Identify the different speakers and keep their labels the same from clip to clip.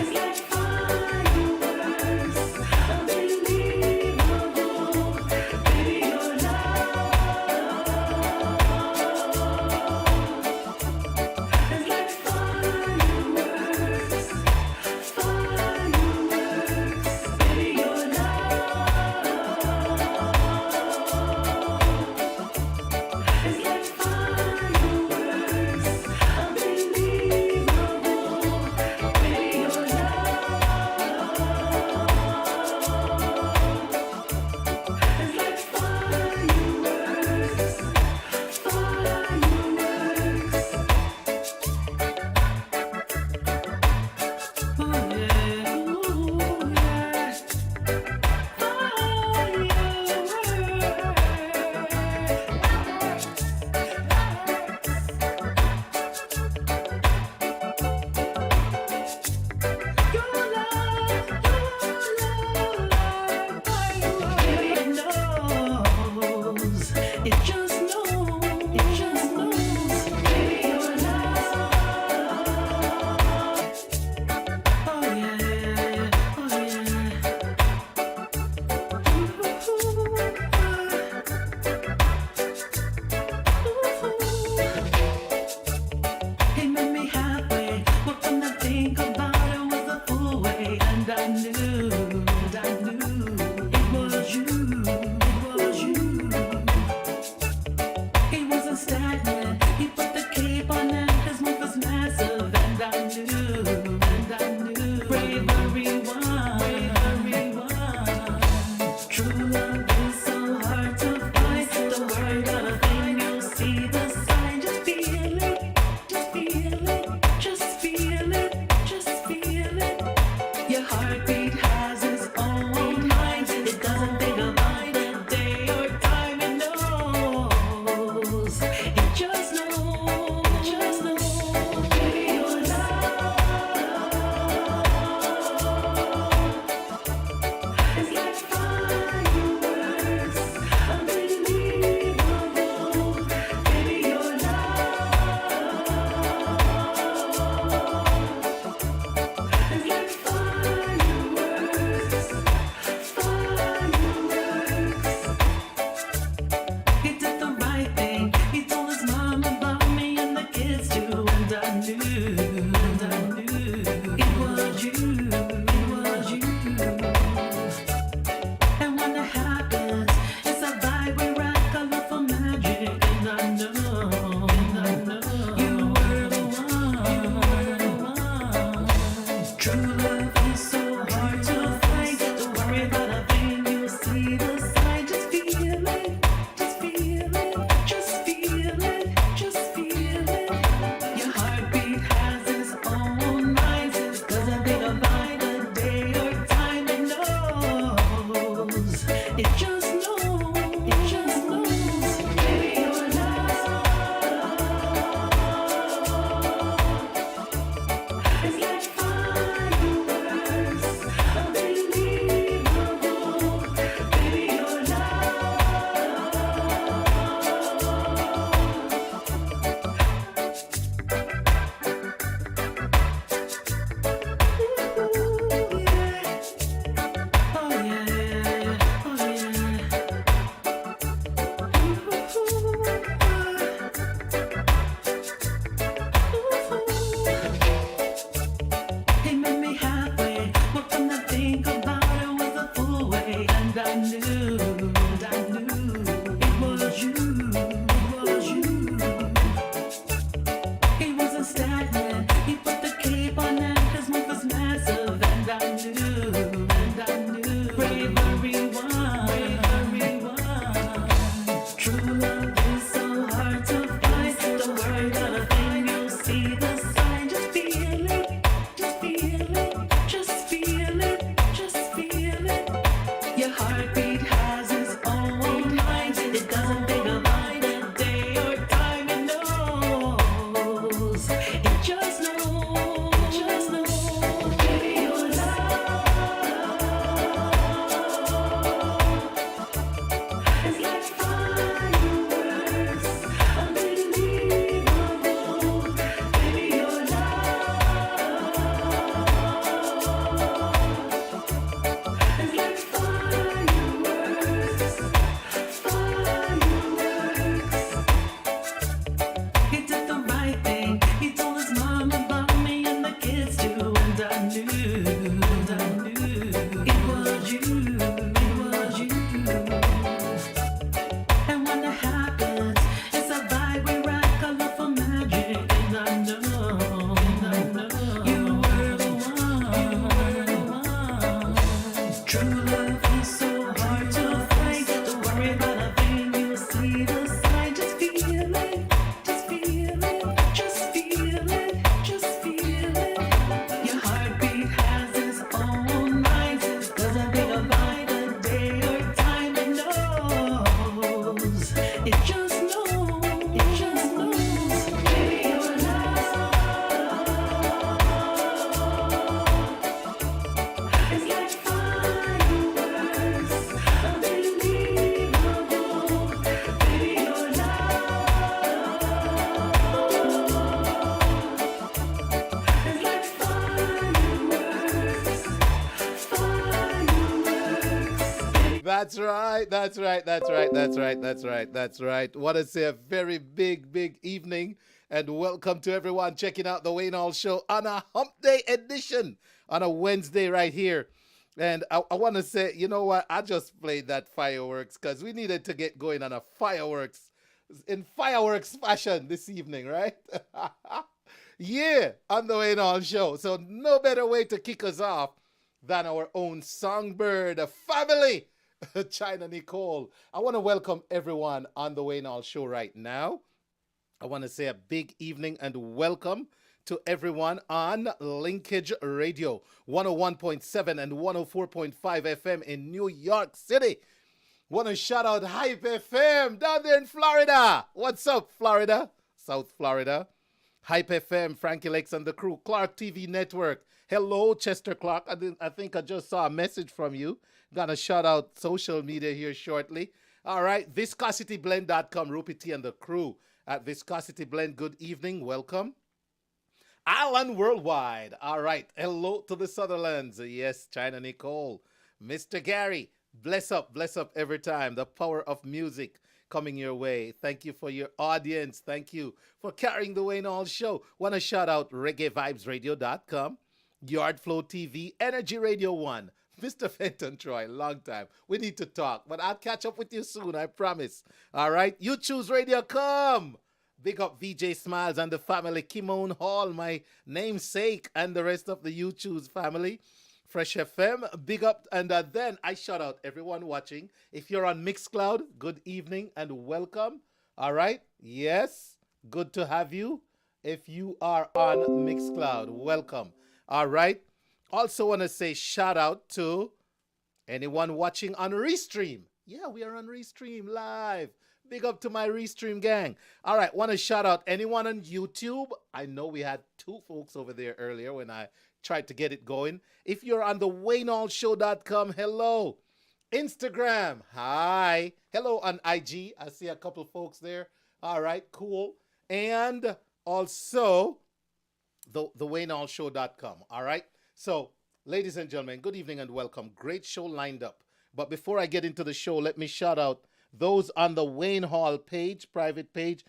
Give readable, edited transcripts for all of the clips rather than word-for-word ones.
Speaker 1: It's like fire. and I knew it was you, it was you. He wasn't stagnant, he put the cape on and his move was massive, and I knew bravery won, bravery won. True love is so hard to find, don't worry about a thing, you'll see the sign, just feel it, just feel it, just feel it, just feel it. Your heartbeat has its own mind, it doesn't think about the day or time, it knows, it just knows, it just knows. Baby, your love is like fireworks, unbelievable. Baby, your love is like fireworks, fireworks. He did the right thing. He told his mom about me and the kids too, and I knew it was you, it was you. And when it happens, it's a vibe we rock, a love for magic, and I know you were the one. True love is so hard to find. Don't worry about a thing, you'll see the sign. Just feel it, just feel it, just feel it, just feel it. Your heartbeat has its own mind. Doesn't think about the day or time, it knows. It just knows, it just knows. Baby, your love is like fireworks, unbelievable. Baby, your love oh yeah, oh yeah. He met me halfway. What can I think about it was a full way, and I knew it was you, it was you. He wasn't stagnant, he put the cape on and his move was massive, and I knew bravery won, bravery won. True love is so hard to find, don't worry about a thing, you'll see the sign. Just feel it, just feel it, just feel it, just feel it. Your heartbeat has its own mind, it doesn't think about the day or time, it knows, it just knows, it just knows. Baby, your love is like fireworks, unbelievable. Baby, your love is like fireworks, fireworks. He did the right thing. He told his mom about me and the kids too, and I knew it was you, it was you. And when it happens, it's a vibe we rock, a love for magic, and I know you were the one. True love is so hard to find. Don't worry about a thing, you'll see the sign. Just feel it, just feel it, just feel it, just feel it. Your heartbeat has its own mind. Doesn't think about the day or time, it knows. It just knows, it just knows. Baby, your love is like fireworks, unbelievable. Baby, your love is like fireworks, fireworks.
Speaker 2: That's right, that's right, that's right, that's right, that's right, that's right. Want to say a very big evening and welcome to everyone checking out the Wayne Hall Show on a Hump Day edition on a Wednesday right here. And I want to say, you know what? I just played that fireworks because we needed to get going on a fireworks in fireworks fashion this evening, right? Yeah, on the Way All Show. So no better way to kick us off than our own songbird family, China Nicole. I want to welcome everyone on the Way All Show right now. I want to say a big evening and welcome to everyone on Linkage Radio, 101.7 and 104.5 FM in New York City. Want to shout out HypeFM down there in Florida. What's up, Florida? South Florida. HypeFM, Frankie Lakes and the crew, ClarkeTVNetwork. Hello, Chester Clark. I think I just saw a message from you. Gonna shout out social media here shortly. All right, viscosityblend.com, Rupi T and the crew at Viscosity Blend. Good evening, welcome. Alan Worldwide. All right, hello to the Sutherlands. Yes, China Nicole. Mr. Gary, bless up every time. The power of music coming your way. Thank you for your audience. Thank you for carrying the Way in All Show. Want to shout out ReggaeVibesRadio.com, Yardflow TV, Energy Radio 1, Mr. Fenton Troy, long time. We need to talk, but I'll catch up with you soon, I promise. All right, You Choose Radio, come. Big up VJ Smiles and the family, Kimon Hall, my namesake, and the rest of the You Choose family. Fresh FM, big up. And then I shout out everyone watching. If you're on Mixcloud, good evening and welcome. All right. Yes. Good to have you. If you are on Mixcloud, welcome. All right. Also want to say shout out to anyone watching on Restream. Yeah, we are on Restream live. Big up to my Restream gang. All right. Want to shout out anyone on YouTube. I know we had two folks over there earlier when I tried to get it going. If you're on the waynehallshow.com, hello. Instagram, hi. Hello on IG. I see a couple folks there. All right, cool. And also the waynehallshow.com. All right. So, ladies and gentlemen, good evening and welcome. Great show lined up. But before I get into the show, let me shout out those on the Wayne Hall page, private page,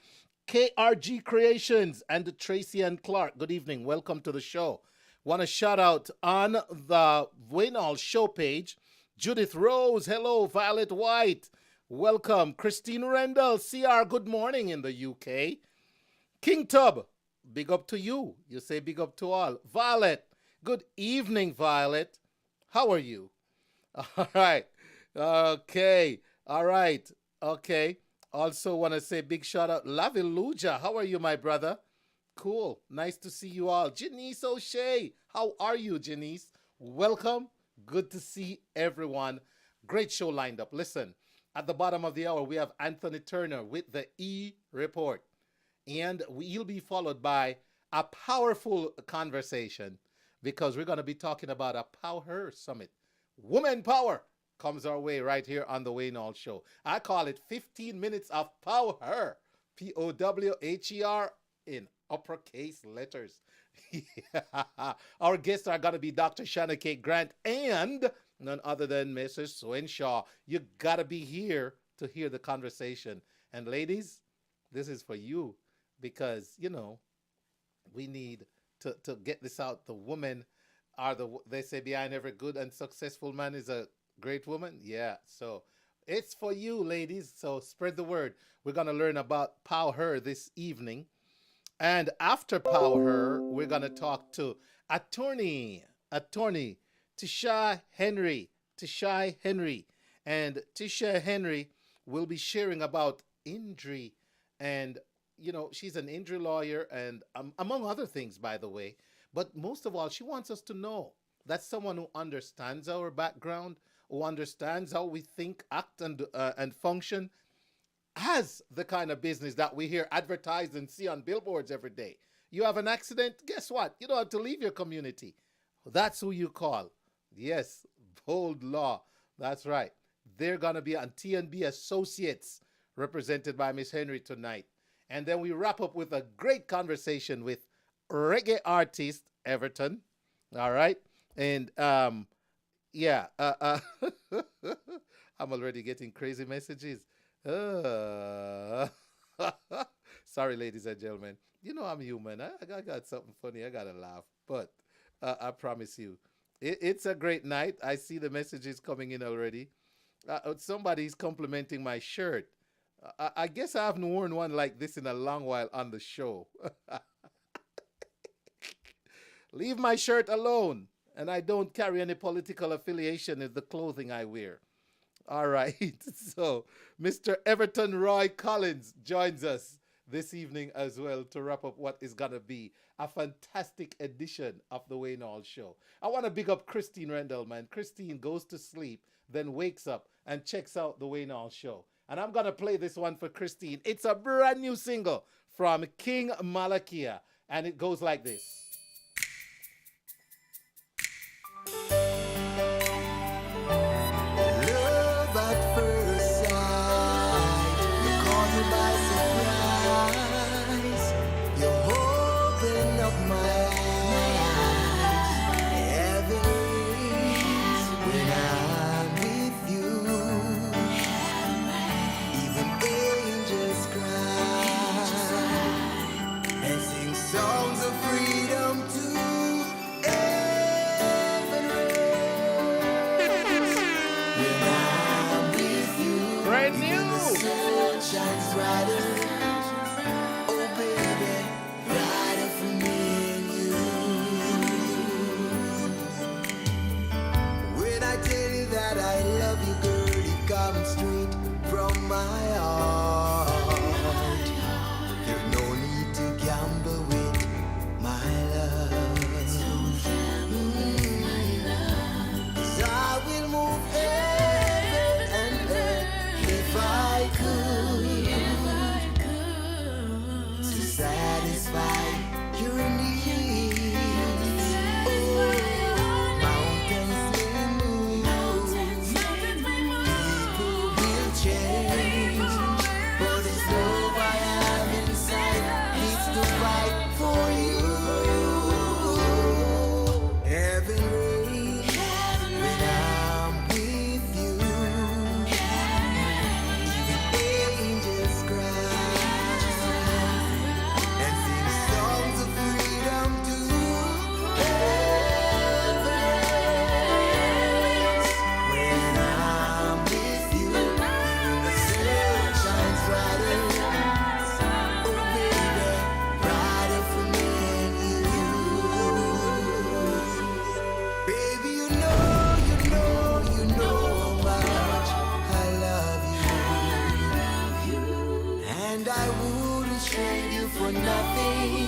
Speaker 2: KRG Creations and Tracy and Clark. Good evening. Welcome to the show. Want to shout out on the Wayne Hall show page, Judith Rose, hello, Violet White, welcome, Christine Rendell, CR, good morning in the UK, King Tub, big up to you, you say big up to all, Violet, good evening, Violet, how are you? All right, okay, all right, okay, also want to say big shout out, Laviluja, how are you, my brother? Cool. Nice to see you all. Janice O'Shea. How are you, Janice? Welcome. Good to see everyone. Great show lined up. Listen, at the bottom of the hour, we have Anthony Turner with the eReport. And he'll be followed by a powerful conversation because we're going to be talking about a POWHER Summit. Woman Power comes our way right here on the Wayne All Show. I call it 15 minutes of POWHER. POWHER in uppercase letters. Yeah. Our guests are going to be Dr. Shanah K. Grant and none other than Mrs. Suen Shaw. You got to be here to hear the conversation. And ladies, this is for you because, you know, we need to get this out. The women are they say behind every good and successful man is a great woman. Yeah. So it's for you, ladies. So spread the word. We're going to learn about POWHER this evening. And after POWHER, we're going to talk to attorney Tshai Henry. Tshai Henry. And Tshai Henry will be sharing about injury. And, you know, she's an injury lawyer and among other things, by the way. But most of all, she wants us to know that someone who understands our background, who understands how we think, act, and function, has the kind of business that we hear advertised and see on billboards every day. You have an accident, guess what? You don't have to leave your community. That's who you call. Yes, Bold Law. That's right. They're going to be on TNB Associates, represented by Miss Henry tonight. And then we wrap up with a great conversation with reggae artist Everton. All right. And yeah, I'm already getting crazy messages. Sorry, ladies and gentlemen. You know I'm human. I got something funny. I got to laugh. But I promise you, It's a great night. I see the messages coming in already. Somebody's complimenting my shirt. I guess I haven't worn one like this in a long while on the show. Leave my shirt alone. And I don't carry any political affiliation in the clothing I wear. All right. So, Mr. Everton Roy Collins joins us this evening as well to wrap up what is going to be a fantastic edition of the Wayne Hall Show. I want to big up Christine Rendell, man. Christine goes to sleep, then wakes up and checks out the Wayne Hall Show. And I'm going to play this one for Christine. It's a brand new single from King Malakia, and it goes like this.
Speaker 3: Love at first sight, you caught me by surprise. You opened up my eyes. Heaven rings when I'm with you. Even angels cry and sing songs of freedom too. Heaven rings when I'm with you.
Speaker 2: Brand new.
Speaker 3: Even the sun shines brighter. Oh baby, brighter for me and you. When I tell you that I love you, girl, it comes straight from my heart. There's no need to gamble with my love. 'Cause I will move heaven and earth if I could to satisfy your needs. Oh, mountains may move, people will change, but it's love I have inside needs to fight for you. Heaven reigns when I'm with you. Even angels cry and sing songs of freedom too. Heaven reigns when I'm with you. Even the sun shines brighter. Oh baby, brighter for me and you. Baby, you know how much I love you. And I wouldn't trade you for nothing.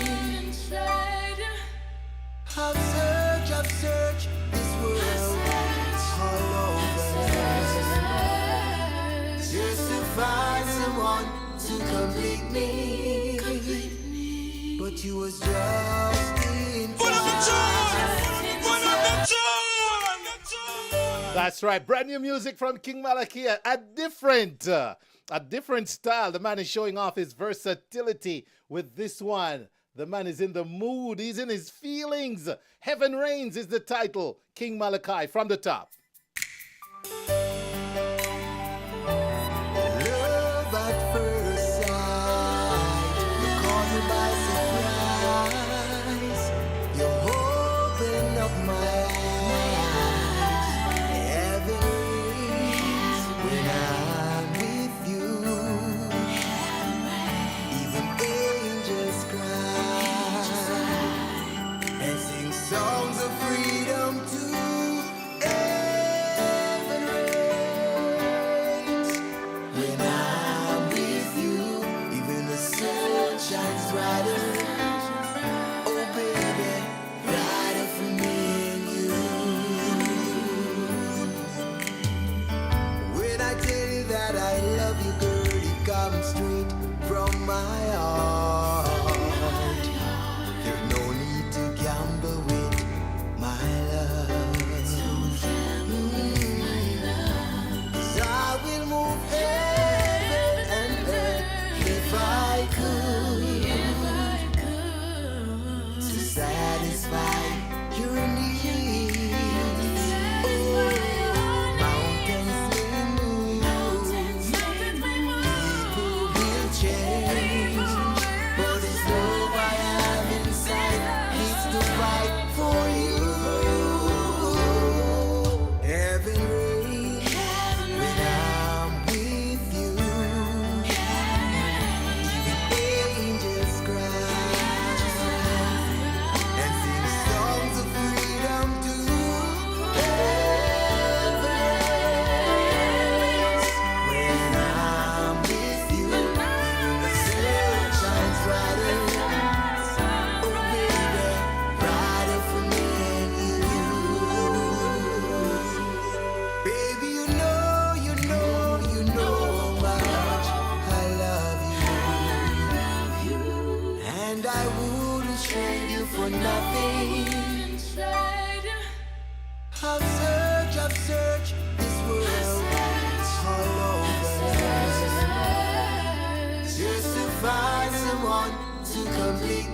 Speaker 3: I've searched this world all over just to find someone to complete me. But you was just in time.
Speaker 2: That's right. Brand new music from King Malakia. A different style. The man is showing off his versatility with this one. The man is in the mood. He's in his feelings. Heaven Reigns is the title. King Malachi from the top.
Speaker 3: Love at first sight, you caught me by surprise. You opened up my eyes. Heaven rings when I'm with you. Even angels cry and sing songs of freedom too. Heaven rings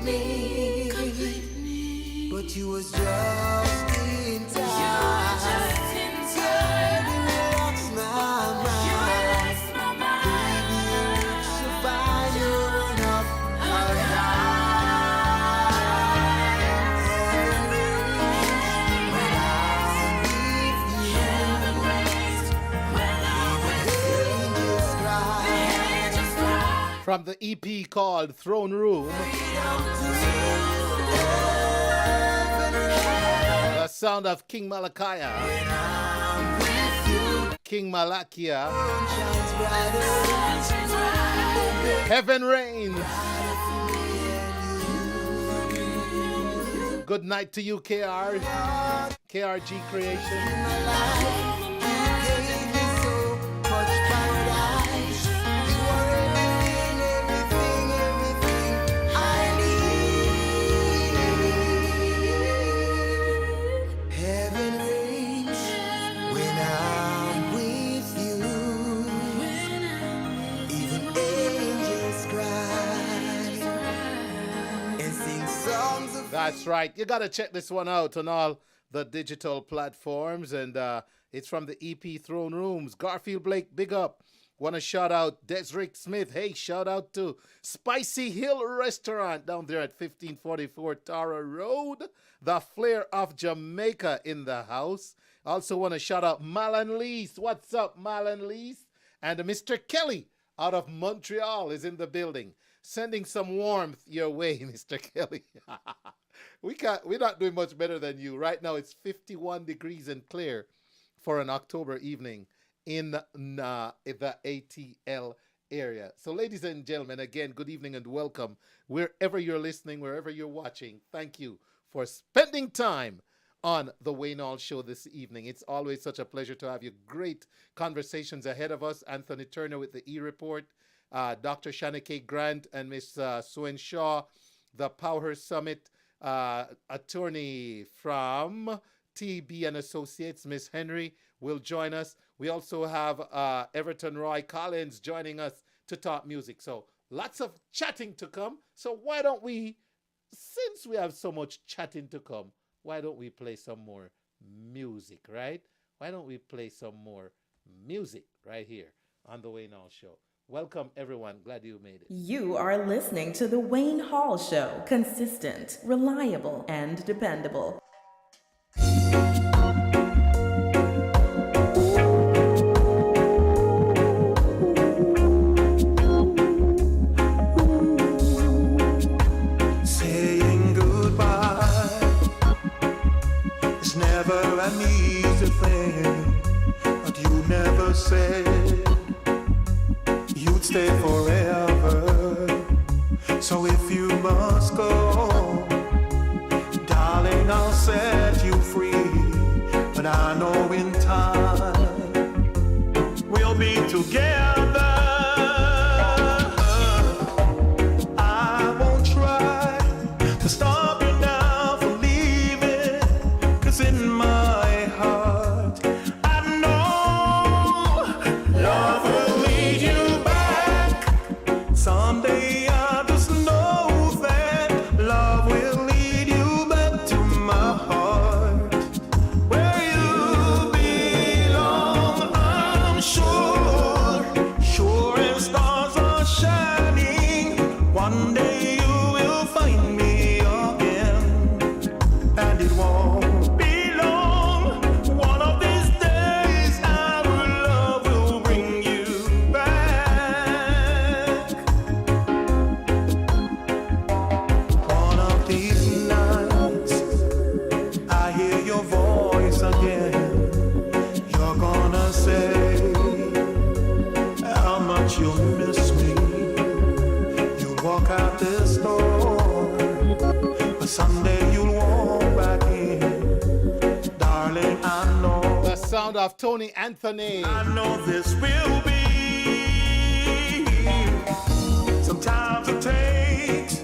Speaker 3: me, but you was just in time. Girl, you relax my mind. Baby, you should find you enough
Speaker 2: From the EP called Throne Room, the sound of King Malachiah, King Malachiah, Heaven Reigns. Good night to you, KR, KRG Creation. That's right. You got to check this one out on all the digital platforms. And it's from the EP Throne Rooms. Garfield Blake, big up. Want to shout out Desrick Smith. Hey, shout out to Spicy Hill Restaurant down there at 1544 Tara Road. The Flair of Jamaica in the house. Also want to shout out Malin Lease. What's up, Malin Lease? And Mr. Kelly out of Montreal is in the building. Sending some warmth your way, Mr. Kelly. We're not doing much better than you. Right now it's 51 degrees and clear for an October evening in the ATL area. So ladies and gentlemen, again, good evening and welcome. Wherever you're listening, wherever you're watching, thank you for spending time on the Wayne Hall Show this evening. It's always such a pleasure to have you. Great conversations ahead of us. Anthony Turner with the eReport, Dr. Shanah K. Grant and Miss Suen Shaw, the POWHER Summit, attorney from TB and Associates, Miss Henry, will join us. We also have Everton Roy Collins joining us to talk music. So lots of chatting to come. So why don't we, since we have so much chatting to come, why don't we play some more music, right? Why don't we play some more music right here on the Wayne Hall Show? Welcome, everyone. Glad you made it.
Speaker 4: You are listening to The Wayne Hall Show. Consistent, reliable, and dependable.
Speaker 3: Saying goodbye is never an easy thing, but you never said you'd stay forever. So if you must go, darling, I'll set you free. But I know in time we'll be together. I won't try to stop you now from leaving, 'cause in my heart I know love will lead you back. Someday I just know that love will lead you back to my heart, where you belong. I'm sure, sure as stars are shining, one day you will find me again, and it won't be long. One of these days our love will bring you back. One of these nights I hear your voice again. You're gonna say how much you'll miss me. You'll walk out this door, but someday you'll walk back in. Darling, I know,
Speaker 2: The sound of Tony Anthony.
Speaker 3: I know this will be. Sometimes it takes,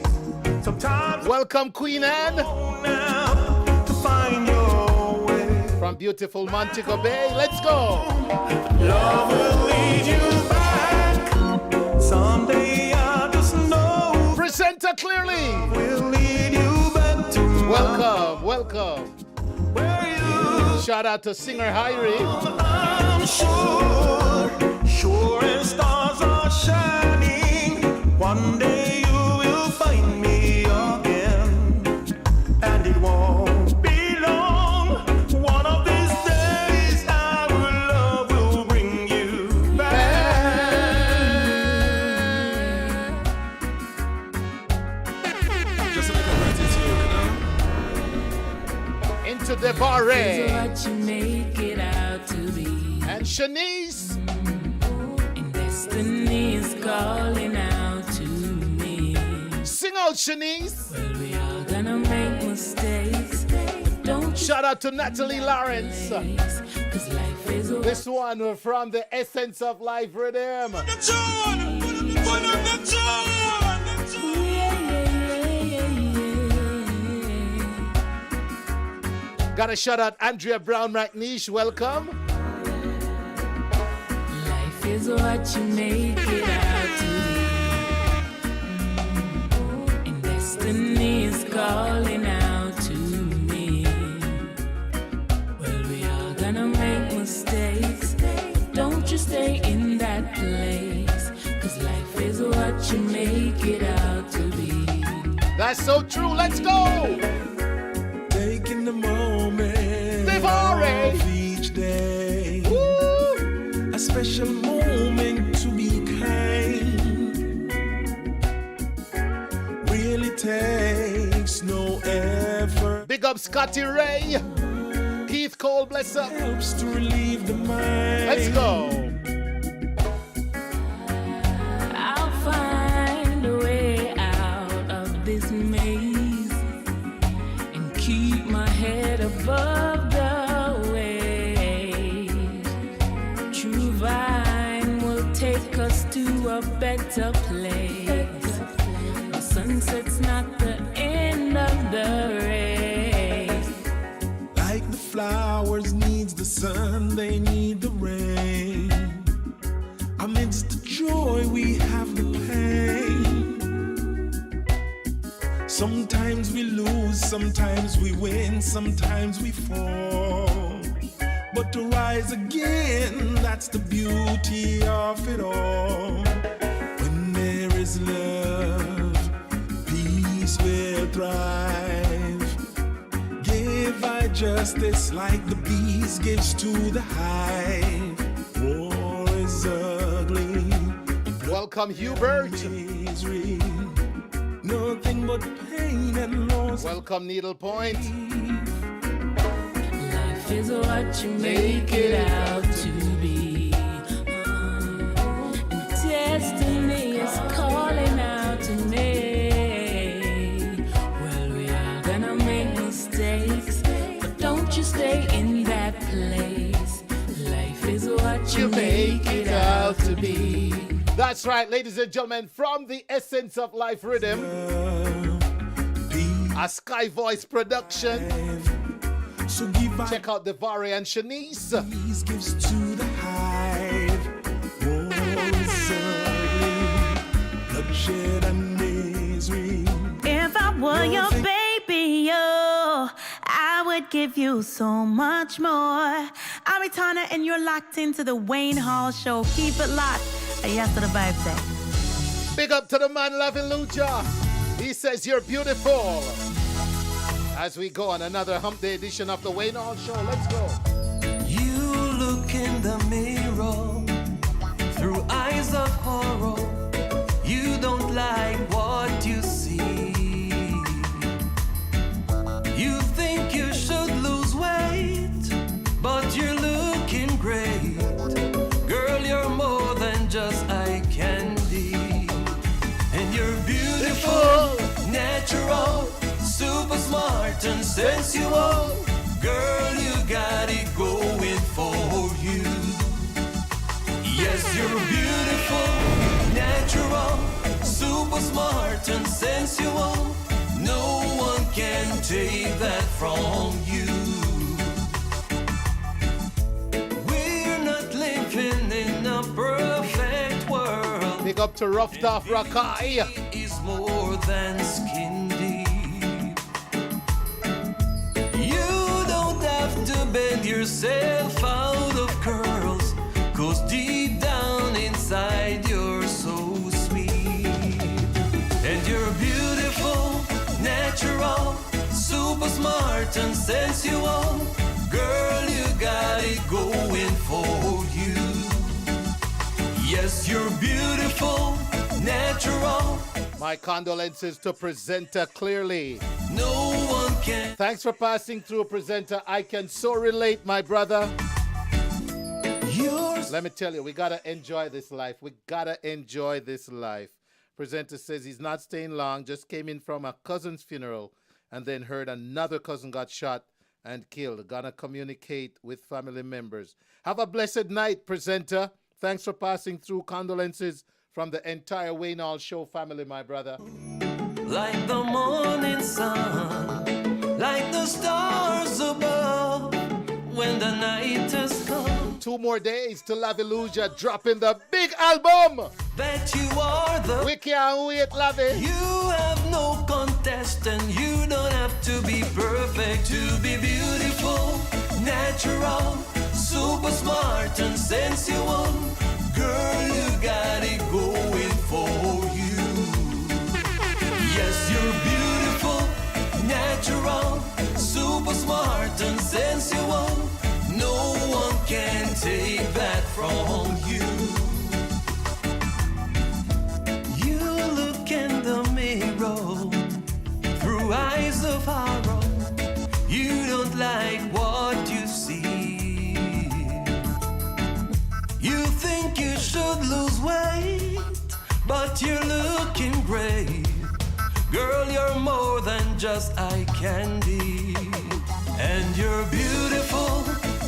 Speaker 3: sometimes
Speaker 2: Welcome, Queen Anne,
Speaker 3: now to find your way.
Speaker 2: from beautiful Montego Bay. Let's go.
Speaker 3: Love will lead you back. Someday I just know
Speaker 2: Presenter clearly.
Speaker 3: will lead
Speaker 2: Shout out to singer Henry.
Speaker 5: I'm sure as stars are shining, one day you will find me again, and it won't be long. One of these days our love will bring you back. Just a little gratitude, you know?
Speaker 2: Into the bar.
Speaker 1: What you make it out to be.
Speaker 2: And Shanice.
Speaker 1: And destiny is calling out to me.
Speaker 2: Sing out, Shanice.
Speaker 1: Well, we are gonna make mistakes. But don't
Speaker 2: Shout out to Natalie Lawrence.
Speaker 1: Cause life is a
Speaker 2: This one from the Essence of Life Rhythm. Gotta shout out Andrea Brown McNeish. Welcome.
Speaker 1: Life is what you make it out to be. And destiny is calling out to me. Well, we are gonna make mistakes. But don't you stay in that place. Cause life is what you make it out to be.
Speaker 2: That's so true. Let's go.
Speaker 5: Taking the moment
Speaker 2: Devore.
Speaker 5: of each day.
Speaker 2: Woo.
Speaker 5: A special moment to be kind. Really takes no effort.
Speaker 2: Big up Scotty Ray. Keith Cole, bless up.
Speaker 5: Helps to relieve the mind.
Speaker 2: Let's go.
Speaker 1: I'll find a way out of this maze and keep my head above the waves. True vine will take us to a better place. The sunset's not the end of the race.
Speaker 5: Like the flowers needs the sun, they need the rain. Amidst the joy we have the pain. Sometimes we lose, sometimes we win, sometimes we fall. But to rise again, that's the beauty of it all. When there is love, peace will thrive. Give I justice like the bees gives to the hive. War is ugly.
Speaker 2: Welcome, Hubert.
Speaker 5: Misery, nothing but pain and loss.
Speaker 2: Welcome, Needle Point.
Speaker 1: Life is what you make it out to be. And destiny is calling out to me. Well, we are gonna make mistakes, but don't you stay in that place. Life is what you make it out to be.
Speaker 2: That's right, ladies and gentlemen, from the Essence of Life Rhythm, a Sky Voice production.
Speaker 5: So give I
Speaker 2: Check out Devore and Shanice.
Speaker 5: peace gives to the hive. War is ugly, bloodshed and misery.
Speaker 6: If I were your baby, oh, I would give you so much more. I'm Etana and you're locked into the Wayne Hall Show. Keep it locked. Yes to the vibe say.
Speaker 2: Big up to the man loving Lucha. He says you're beautiful. As we go on another hump day edition of the Wayne Hall Show. Let's go.
Speaker 3: You look in the mirror through eyes of horror. You don't like what you see. You think you should lose weight, but you're looking great. Girl, you're more than just eye candy. And you're beautiful, natural, super smart and sensual. Girl, you got it going for you. Yes, you're beautiful, natural, super smart and sensual. No one can take that from you. We're not living in a perfect world.
Speaker 2: Big up to Rough Tough Rakai.
Speaker 3: Is more than skin deep. You don't have to bend yourself out of curls, 'cause deep down inside you're so sweet. And you're beautiful, natural, super smart and sensual. Girl, you got it going for you. Yes, you're beautiful, natural.
Speaker 2: My condolences to presenter Clearly.
Speaker 3: No one can.
Speaker 2: Thanks for passing through, presenter. I can so relate, my brother. Let me tell you, we gotta enjoy this life. We gotta enjoy this life. Presenter says he's not staying long, just came in from a cousin's funeral and then heard another cousin got shot and killed. Gonna communicate with family members. Have a blessed night, presenter. Thanks for passing through. Condolences from the entire Wayne Hall Show family, my brother.
Speaker 3: Like the morning sun, like the stars above, when the night has come.
Speaker 2: 2 more days to Laviluja dropping the big album.
Speaker 3: That you are the.
Speaker 2: We can't wait, Lavi.
Speaker 3: You have no contest, and you don't have to be perfect to be beautiful, natural, super smart and sensual. Girl, you got it going for you. Yes, you're beautiful, natural, super smart and sensual. No one can take that from you. You look in the mirror through eyes of horror. You don't like what you see. You think you should lose weight, but you're looking great. Girl, you're more than just eye candy. And you're beautiful,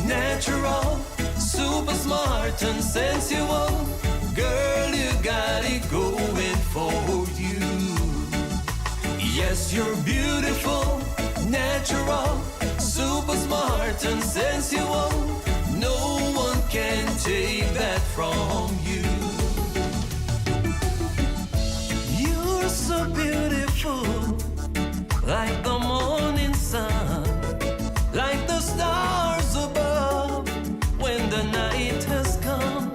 Speaker 3: natural, super smart and sensual. Girl, you got it going for you. Yes, you're beautiful, natural, super smart and sensual. No one can take that from you. You're so beautiful, like the morning sun, like the stars above, when the night has come.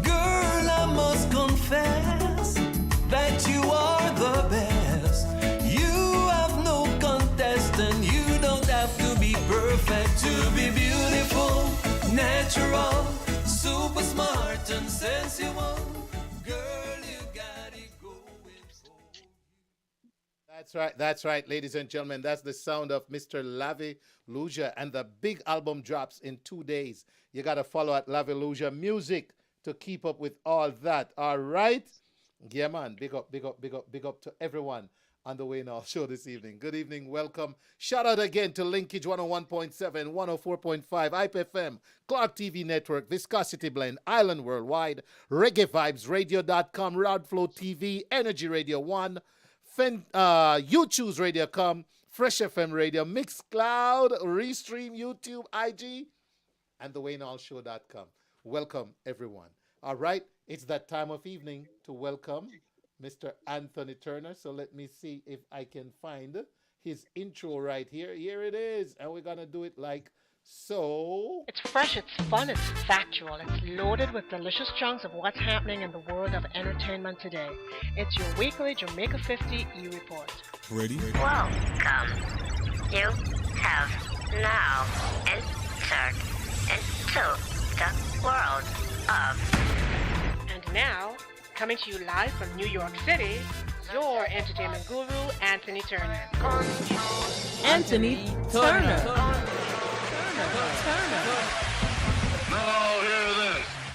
Speaker 3: Girl, I must confess that you are the best. You have no contest, and you don't have to be perfect to be beautiful, natural, super smart and sensual. Girl, you got it going for you.
Speaker 2: That's right, ladies and gentlemen. That's the sound of Mr. Laviluja, and the big album drops in 2 days. You got to follow at Laviluja Music to keep up with all that. All right? Yeah, man. Big up to everyone on the Wayne Hall Show this evening. Good evening. Welcome. Shout out again to Linkage 101.7, 104.5, HypeFM, ClarkeTVNetwork, Viscosity Blend, Island Worldwide, Reggae Vibes, Radio.com, Yardflow TV, Energy Radio 1, YouTube's Radio.com, Fresh FM Radio, Mixcloud, Restream, YouTube, IG, and the waynehallshow.com. Welcome, everyone. All right, it's that time of evening to welcome Mr. Anthony Turner. So let me see if I can find his intro right here. Here it is. And we're going to do it like so.
Speaker 7: It's fresh, it's fun, it's factual. It's loaded with delicious chunks of what's happening in the world of entertainment today. It's your weekly Jamaica 50 eReport.
Speaker 5: Ready?
Speaker 8: Welcome. You have now entered into the world of.
Speaker 7: And now, coming to you live from New York City, your entertainment guru, Anthony Turner.
Speaker 4: Anthony Turner.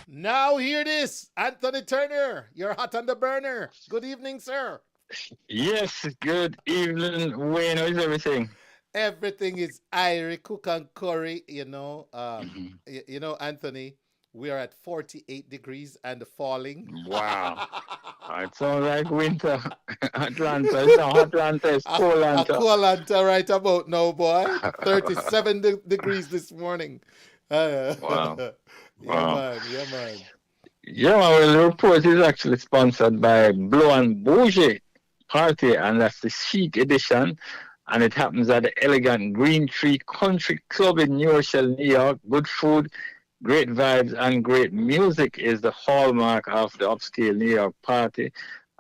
Speaker 2: Now hear this. Anthony Turner, you're hot on the burner. Good evening, sir.
Speaker 9: Yes, good evening, Wayne. How is everything?
Speaker 2: Everything is Irie, cook and curry, you know. Anthony, we are at 48 degrees and falling.
Speaker 9: Wow. It sounds like winter. Atlanta is Colanta.
Speaker 2: Colanta right about now, boy. 37 degrees this morning.
Speaker 9: Wow.
Speaker 2: Yeah, man.
Speaker 9: Yeah, well, the report is actually sponsored by Blow and Bougie Party, and that's the chic edition. and it happens at the elegant Green Tree Country Club in New Rochelle, New York. Good food, great vibes, and great music is the hallmark of the upscale New York party,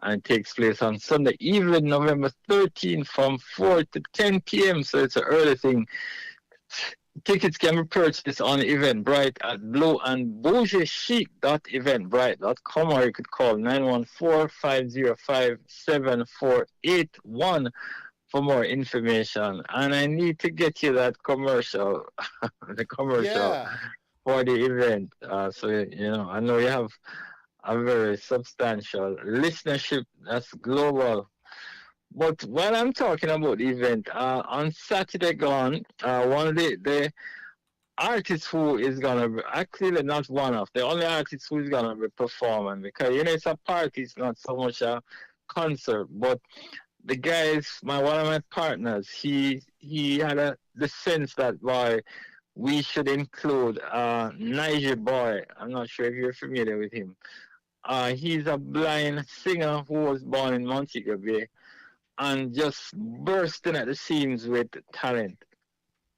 Speaker 9: and it takes place on Sunday evening, November 13th from 4 to 10 p.m., so it's an early thing. Tickets can be purchased on Eventbrite at blueandbougiechic.eventbrite.com, or you could call 914-505-7481 for more information. And I need to get you that commercial, the commercial for the event. So, I know you have a very substantial listenership that's global. But while I'm talking about the event, on Saturday gone, one of the artists who is going to be, actually not one of, the only artist who is going to be performing, because, it's a party, it's not so much a concert, but the guys, one of my partners, he had the sense that, boy, we should include Niger Boy. I'm not sure if you're familiar with him. He's a blind singer who was born in Montego Bay and just bursting at the seams with talent.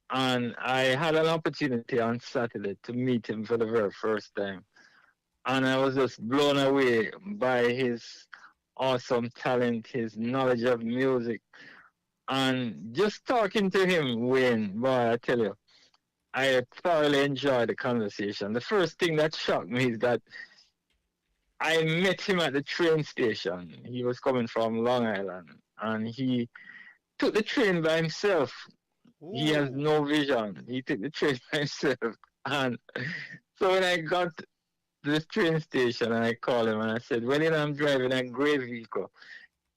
Speaker 9: And I had an opportunity on Saturday to meet him for the very first time. And I was just blown away by his awesome talent, his knowledge of music. And just talking to him, Wayne, boy, I tell you, I thoroughly enjoyed the conversation. The first thing that shocked me is that I met him at the train station. He was coming from Long Island, and he took the train by himself. Ooh. He has no vision. He took the train by himself. And so when I got to the train station, and I called him and I said, well, I'm driving a great vehicle.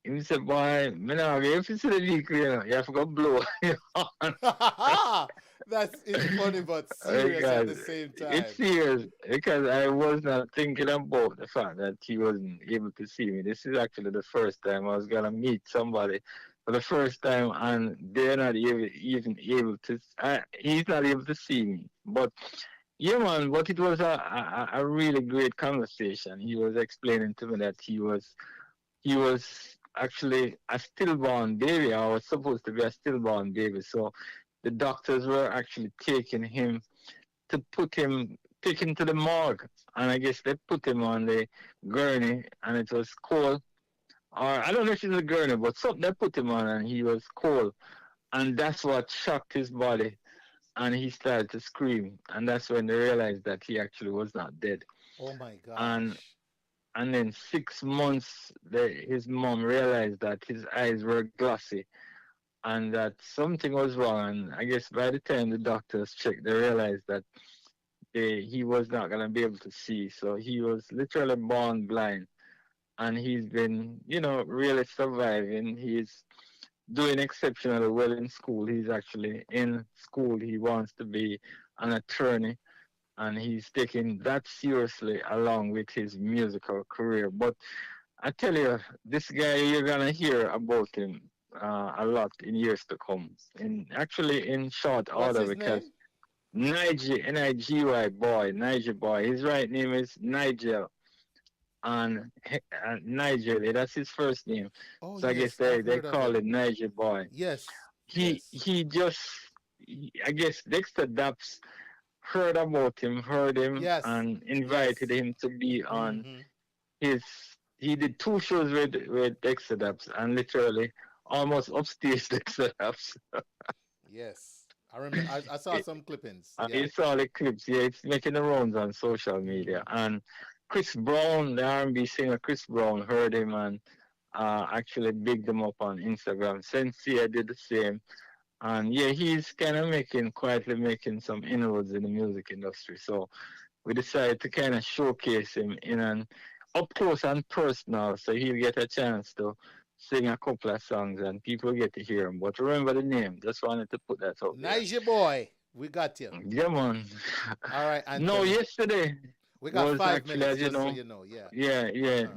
Speaker 9: He said, boy, if you see the vehicle, you have to go blow it on.
Speaker 2: It's funny but serious at the same time.
Speaker 9: It's serious because I was not thinking about the fact that he wasn't able to see me. This is actually the first time I was going to meet somebody for the first time, and they're not even able to, he's not able to see me. But yeah, man, but it was a really great conversation. He was explaining to me that he was actually a stillborn baby. I was supposed to be a stillborn baby. So the doctors were actually taking him to take him to the morgue. And I guess they put him on the gurney, and it was cold. Or I don't know if it's a gurney, but something they put him on, and he was cold. And that's what shocked his body. And he started to scream. And that's when they realized that he actually was not dead.
Speaker 2: Oh, my God.
Speaker 9: And then 6 months, his mom realized that his eyes were glossy and that something was wrong. And I guess by the time the doctors checked, they realized that he was not going to be able to see. So he was literally born blind. And he's been, really surviving. He's doing exceptionally well in school. He's actually in school. He wants to be an attorney. And he's taking that seriously along with his musical career. But I tell you, this guy, you're going to hear about him a lot in years to come. Actually in short order, because Niger, N-I-G-Y boy, Niger boy. His right name is Nigel. And Niger, that's his first name. Oh, so yes, I guess they call it Niger boy.
Speaker 2: Yes.
Speaker 9: I guess Dexter Daps heard about him, and invited him to be on he did 2 shows with Dexter Daps, and literally almost upstaged Dexter Daps.
Speaker 2: Yes. I remember, I saw some clippings.
Speaker 9: You saw the clips, it's making the rounds on social media. And Chris Brown, the R&B singer Chris Brown, heard him and actually bigged him up on Instagram. Sensei did the same. And yeah, he's kind of quietly making some inroads in the music industry. So we decided to kind of showcase him in an up close and personal, so he'll get a chance to sing a couple of songs and people get to hear him. But remember the name, just wanted to put that out there.
Speaker 2: Niger boy, we got you.
Speaker 9: Yeah, man.
Speaker 2: All right. Anthony.
Speaker 9: No, yesterday
Speaker 2: we got 5
Speaker 9: actually,
Speaker 2: minutes,
Speaker 9: just
Speaker 2: so
Speaker 9: Yeah.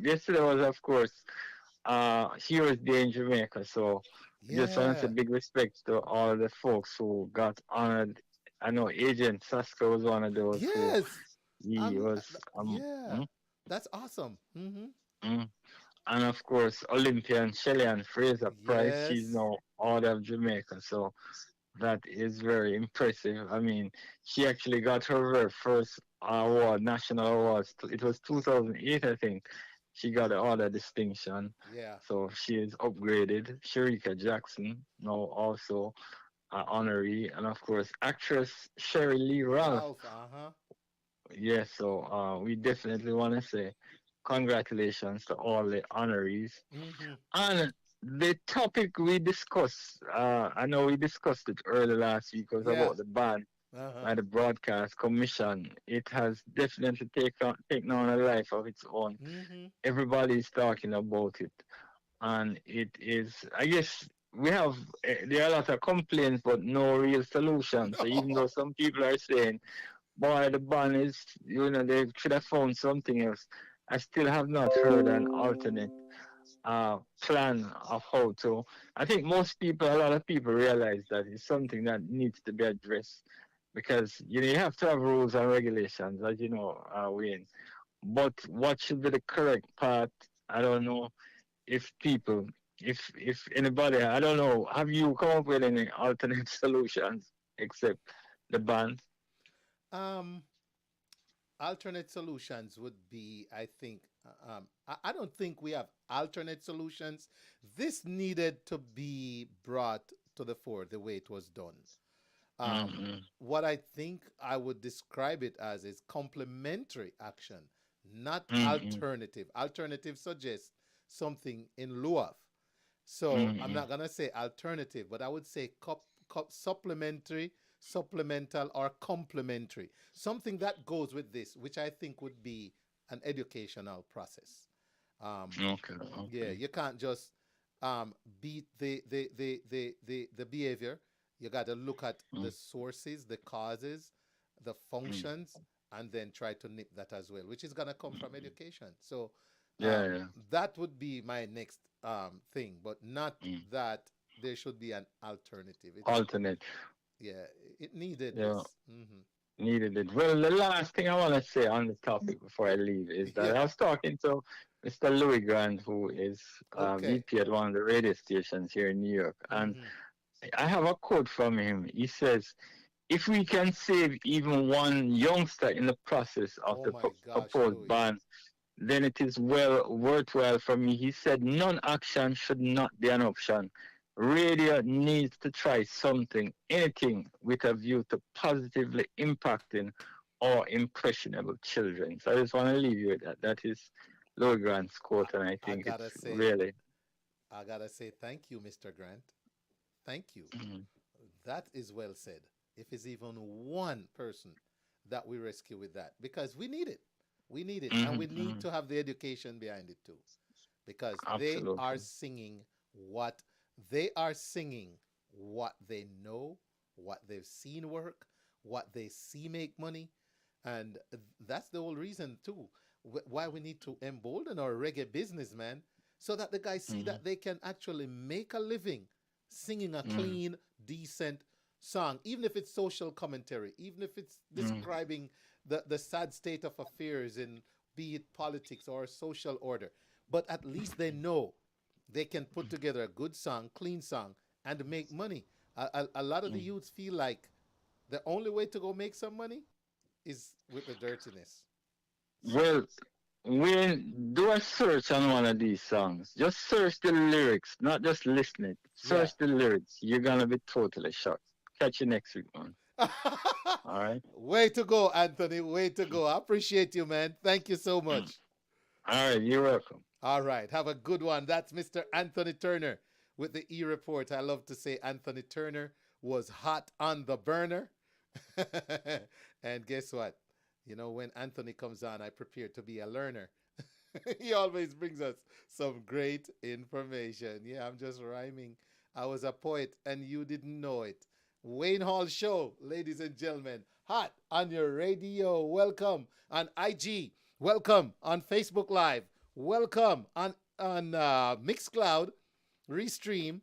Speaker 9: Yesterday was, of course, Heroes Day in Jamaica, so just want to say big respect to all the folks who got honored. I know Agent Saska was one of those.
Speaker 2: Yes.
Speaker 9: He was.
Speaker 2: That's awesome.
Speaker 9: And of course, Olympian Shelly-Ann Fraser Price. She's now Order of Jamaica. So that is very impressive. I mean, she actually got her very first award, national awards. It was 2008, I think. She got the Order distinction.
Speaker 2: Yeah.
Speaker 9: So she is upgraded. Sharika Jackson, now also honorary. And of course, actress Sherry Lee Ralph.
Speaker 2: Ralph, uh-huh.
Speaker 9: Yes, so we definitely want to say congratulations to all the honorees.
Speaker 2: Mm-hmm.
Speaker 9: And the topic we discussed, I know we discussed it early last week, was
Speaker 2: Yeah.
Speaker 9: about the ban by the Broadcast Commission. It has definitely taken on a life of its own.
Speaker 2: Mm-hmm.
Speaker 9: Everybody is talking about it. And it is, I guess, we have, there are a lot of complaints, but no real solution. So even though some people are saying, boy, the ban is, they should have found something else, I still have not heard an alternate plan of how to. I think a lot of people realize that it's something that needs to be addressed because you have to have rules and regulations, as you know, Wayne. But what should be the correct path? I don't know if people, if anybody, I don't know, have you come up with any alternate solutions except the ban?
Speaker 2: Alternate solutions would be, I think, I don't think we have alternate solutions. This needed to be brought to the fore the way it was done. What I think I would describe it as is complementary action, not alternative. Alternative suggests something in lieu of. So I'm not going to say alternative, but I would say supplementary, supplemental, or complementary. Something that goes with this, which I think would be an educational process.
Speaker 9: Okay.
Speaker 2: Yeah, you can't just beat the behavior. You got to look at the sources, the causes, the functions, and then try to nip that as well, which is going to come from education. So that would be my next thing, but not that there should be an alternative.
Speaker 9: Alternate.
Speaker 2: Yeah, it needed
Speaker 9: Yeah.
Speaker 2: this.
Speaker 9: Needed it. Well, the last thing I want to say on the topic before I leave is that I was talking to Mr. Louis Grant, who is VP at one of the radio stations here in New York. And I have a quote from him. He says, if we can save even one youngster in the process of the proposed ban, then it is well worthwhile for me. He said, non-action should not be an option. Radio needs to try something, anything, with a view to positively impacting our impressionable children. So I just want to leave you with that. That is Louis Grant's quote, and I think it's really...
Speaker 2: I got to say thank you, Mr. Grant. Thank you. That is well said. If it's even one person that we rescue with that, because we need it. We need it, and we need to have the education behind it too, because they are singing what they know, what they've seen work, what they see make money, and that's the whole reason too why we need to embolden our reggae businessmen, so that the guys see that they can actually make a living singing a clean, decent song, even if it's social commentary, even if it's describing the sad state of affairs in, be it politics or social order. But at least they know they can put together a good song, clean song, and make money. A lot of the youths feel like the only way to go make some money is with the dirtiness.
Speaker 9: Well, when do a search on one of these songs, just search the lyrics, not just listen it. Search the lyrics. You're gonna be totally shocked. Catch you next week, man. All right.
Speaker 2: Way to go, Anthony. Way to go. I appreciate you, man. Thank you so much.
Speaker 9: All right. You're welcome.
Speaker 2: All right. Have a good one. That's Mr. Anthony Turner with the eReport. I love to say Anthony Turner was hot on the burner. And guess what? You know, when Anthony comes on, I prepare to be a learner. He always brings us some great information. Yeah, I'm just rhyming. I was a poet and you didn't know it. Wayne Hall Show, ladies and gentlemen, hot on your radio. Welcome on IG. Welcome on Facebook Live. Welcome on Mixcloud, Restream,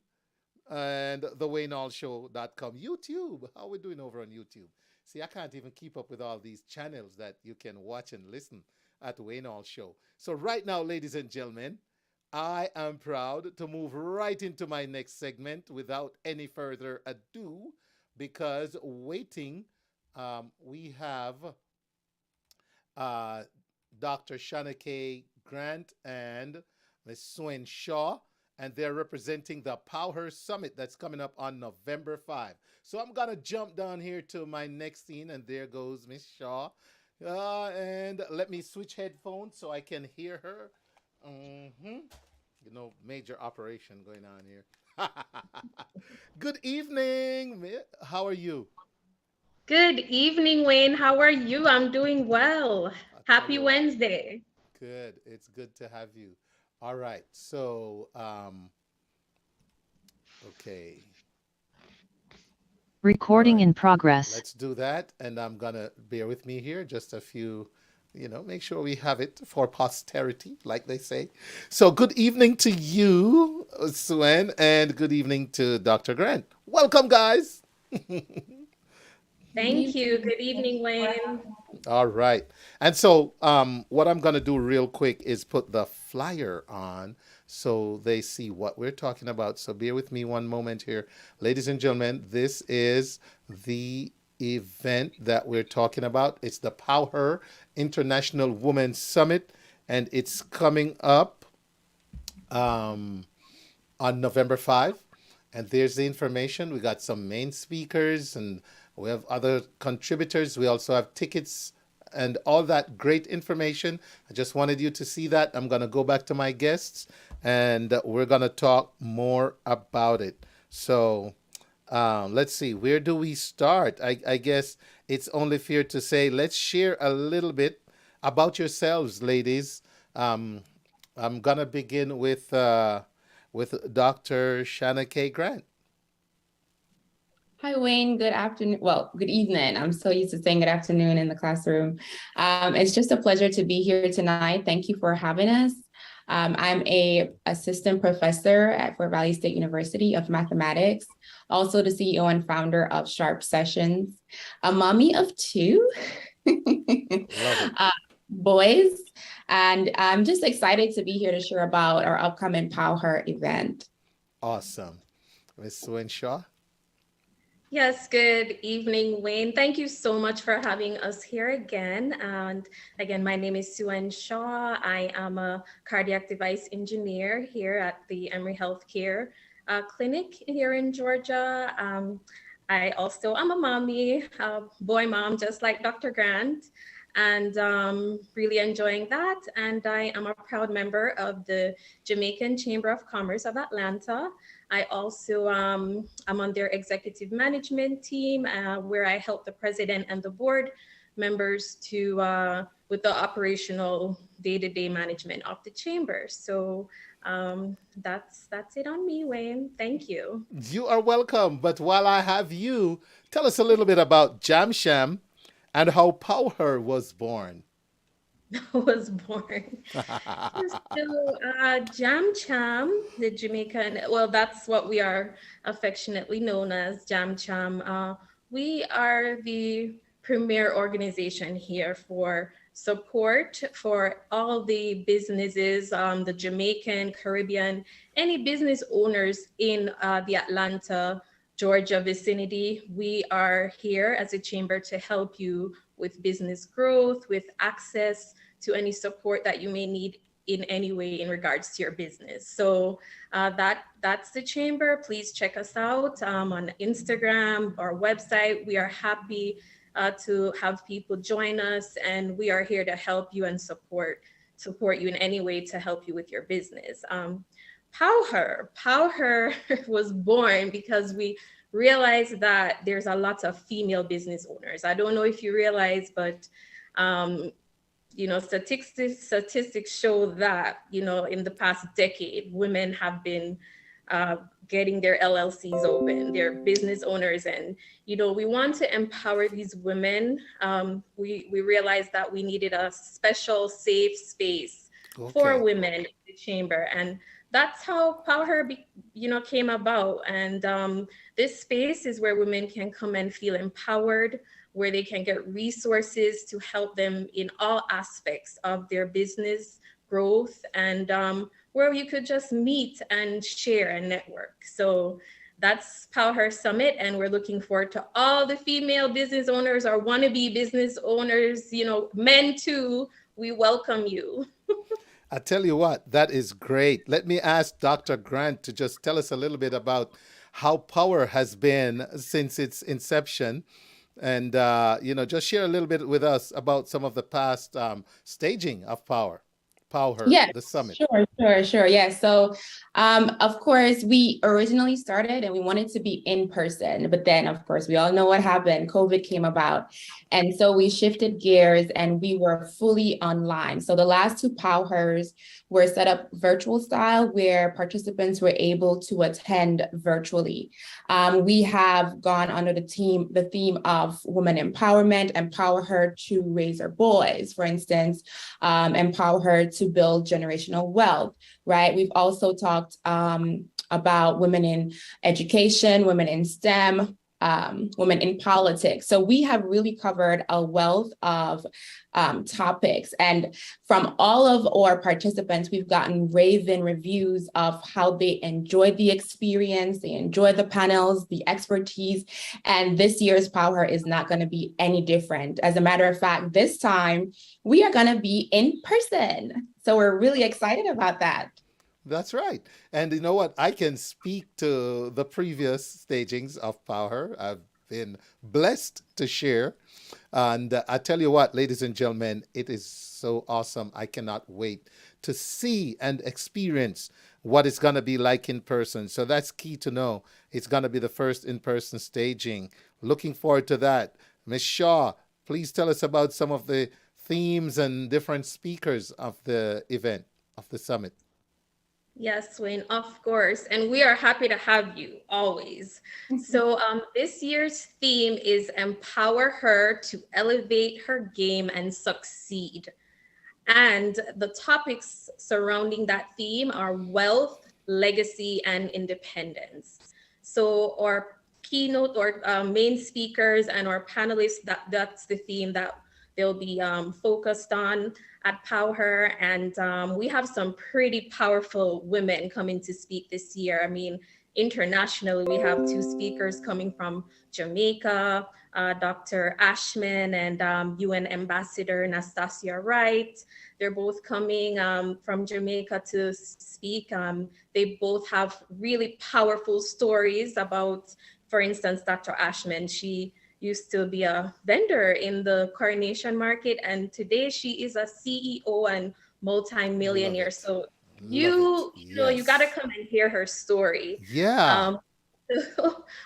Speaker 2: and the waynehallshow.com. YouTube. How are we doing over on YouTube? See, I can't even keep up with all these channels that you can watch and listen at Wayne Hall Show. So right now, ladies and gentlemen, I am proud to move right into my next segment without any further ado, because waiting, we have uh, Dr. Shanah K. Grant and Miss Suen Shaw, and they're representing the POWHER Summit that's coming up on November 5. So I'm going to jump down here to my next scene, and there goes Miss Shaw. And let me switch headphones so I can hear her. Major operation going on here. Good evening. How are you?
Speaker 10: Good evening, Wayne. How are you? I'm doing well. Happy Wednesday.
Speaker 2: Good. It's good to have you. All right. So, okay.
Speaker 11: Recording in progress.
Speaker 2: Let's do that. And I'm going to bear with me here. Just a few, make sure we have it for posterity, like they say. So good evening to you, Suen, and good evening to Dr. Grant. Welcome, guys.
Speaker 10: Thank you. Good evening, Wayne.
Speaker 2: All right. And so what I'm going to do real quick is put the flyer on so they see what we're talking about. So bear with me one moment here. Ladies and gentlemen, this is the event that we're talking about. It's the POWHER International Women's Summit, and it's coming up on November 5. And there's the information. We got some main speakers, and we have other contributors. We also have tickets and all that great information. I just wanted you to see that. I'm going to go back to my guests, and we're going to talk more about it. So let's see. Where do we start? I guess it's only fair to say let's share a little bit about yourselves, ladies. I'm going to begin with Dr. Shanah K. Grant.
Speaker 12: Hi, Wayne. Good afternoon. Well, good evening. I'm so used to saying good afternoon in the classroom. It's just a pleasure to be here tonight. Thank you for having us. I'm a assistant professor at Fort Valley State University of Mathematics, also the CEO and founder of Sharp Sessions, a mommy of two boys, and I'm just excited to be here to share about our upcoming POWHER event.
Speaker 2: Awesome. Ms. Suen Shaw?
Speaker 10: Yes, good evening, Wayne. Thank you so much for having us here again. And again, my name is Suen Shaw. I am a cardiac device engineer here at the Emory Healthcare Clinic here in Georgia. I also am a mommy, boy mom, just like Dr. Grant, and really enjoying that. And I am a proud member of the Jamaican Chamber of Commerce of Atlanta. I also am on their executive management team, where I help the president and the board members to with the operational day-to-day management of the chamber. So that's it on me, Wayne. Thank you.
Speaker 2: You are welcome. But while I have you, tell us a little bit about Jam Sham and how POWHER was born.
Speaker 10: Was born. So Jam Cham, the Jamaican, well, that's what we are affectionately known as, Jam Cham. We are the premier organization here for support for all the businesses, the Jamaican, Caribbean, any business owners in the Atlanta, Georgia vicinity. We are here as a chamber to help you with business growth, with access to any support that you may need in any way in regards to your business. So that's the chamber. Please check us out on Instagram, our website. We are happy to have people join us, and we are here to help you and support you in any way to help you with your business. POWHER was born because we realized that there's a lot of female business owners. I don't know if you realize, but statistics show that, in the past decade, women have been getting their LLCs open, their business owners. And, we want to empower these women. We realized that we needed a special safe space for women in the chamber. And that's how POWHER, came about. And this space is where women can come and feel empowered, where they can get resources to help them in all aspects of their business growth, and where you could just meet and share and network. So that's POWHER Summit, and we're looking forward to all the female business owners or wannabe business owners, you know, men too. We welcome you.
Speaker 2: I tell you what, that is great. Let me ask Dr. Grant to just tell us a little bit about how POWHER has been since its inception, and you know, just share a little bit with us about some of the past staging of POWHER, the summit.
Speaker 12: Sure. Yeah. So, of course, we originally started and we wanted to be in person, but then, of course, we all know what happened. COVID came about. And so we shifted gears and we were fully online. So the last two POWHERs were set up virtual style, where participants were able to attend virtually. We have gone under the theme of women empowerment, empower her to raise her boys, for instance, empower her to build generational wealth, right? We've also talked about women in education, women in STEM, women in politics. So we have really covered a wealth of topics. And from all of our participants, we've gotten raving reviews of how they enjoyed the experience, they enjoyed the panels, the expertise. And this year's POWHER is not going to be any different. As a matter of fact, this time we are going to be in person. So we're really excited about that.
Speaker 2: That's right. And you know what? I can speak to the previous stagings of POWHER. I've been blessed to share. And I tell you what, ladies and gentlemen, it is so awesome. I cannot wait to see and experience what it's going to be like in person. So that's key to know. It's going to be the first in-person staging. Looking forward to that. Ms. Shaw, please tell us about some of the themes and different speakers of the event, of the summit.
Speaker 10: Yes, Wayne, of course. And we are happy to have you always. So this year's theme is Empower Her to Elevate Her Game and Succeed. And the topics surrounding that theme are wealth, legacy, and independence. So our keynote or main speakers and our panelists, that's the theme that they'll be focused on at POWHER, and we have some pretty powerful women coming to speak this year. I mean, internationally, we have two speakers coming from Jamaica, Dr. Ashman and UN Ambassador Nastasia Wright. They're both coming from Jamaica to speak. They both have really powerful stories about, for instance, Dr. Ashman, she used to be a vendor in the coronation market, and today she is a CEO and multi-millionaire. So you know, you got to come and hear her story.
Speaker 2: Yeah.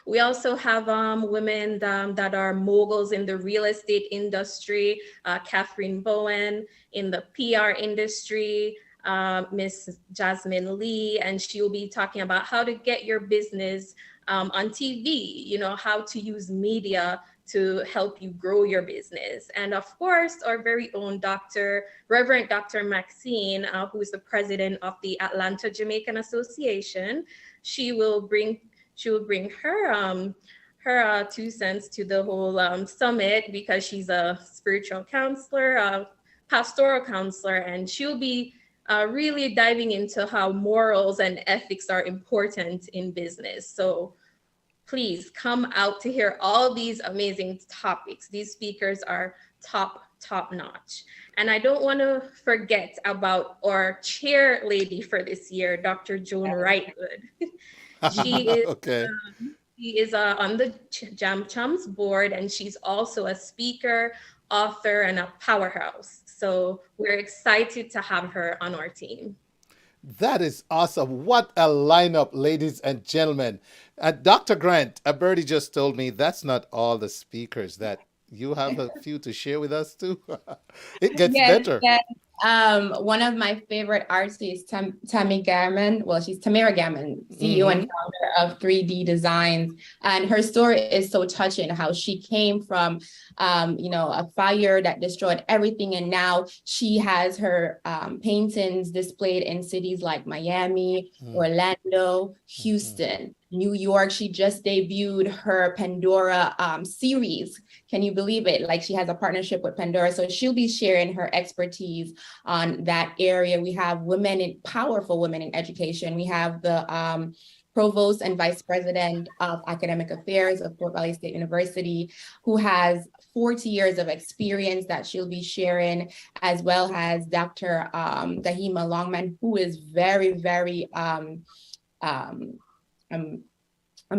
Speaker 10: We also have women that are moguls in the real estate industry, Catherine Bowen in the PR industry, Miss Jasmine Lee, and she will be talking about how to get your business on TV, you know, how to use media to help you grow your business. And of course, our very own Reverend Dr. Maxine, who is the president of the Atlanta Jamaican Association, she will bring her 2 cents to the whole summit, because she's a spiritual counselor, a pastoral counselor, and she'll be really diving into how morals and ethics are important in business. So please come out to hear all these amazing topics. These speakers are top notch. And I don't want to forget about our chair lady for this year, Dr. Joan Wrightwood. She is
Speaker 2: okay.
Speaker 10: She is on the Jam Chums board, and she's also a speaker, author, and a powerhouse. So we're excited to have her on our team.
Speaker 2: That is awesome. What a lineup, ladies and gentlemen. Dr. Grant, a birdie just told me that's not all the speakers, that you have a few to share with us too. It gets better.
Speaker 12: Yes. One of my favorite artists is Tammy Gammon. Well, she's Tamara Gammon, CEO and founder of 3D Designs. And her story is so touching, how she came from, a fire that destroyed everything. And now she has her paintings displayed in cities like Miami, Orlando, Houston. New York. She just debuted her Pandora series. Can you believe it? Like, she has a partnership with Pandora. So she'll be sharing her expertise on that area. We have powerful women in education. We have the Provost and Vice President of Academic Affairs of Fort Valley State University, who has 40 years of experience that she'll be sharing, as well as Dr. Dahima Longman, who is very, very, I'm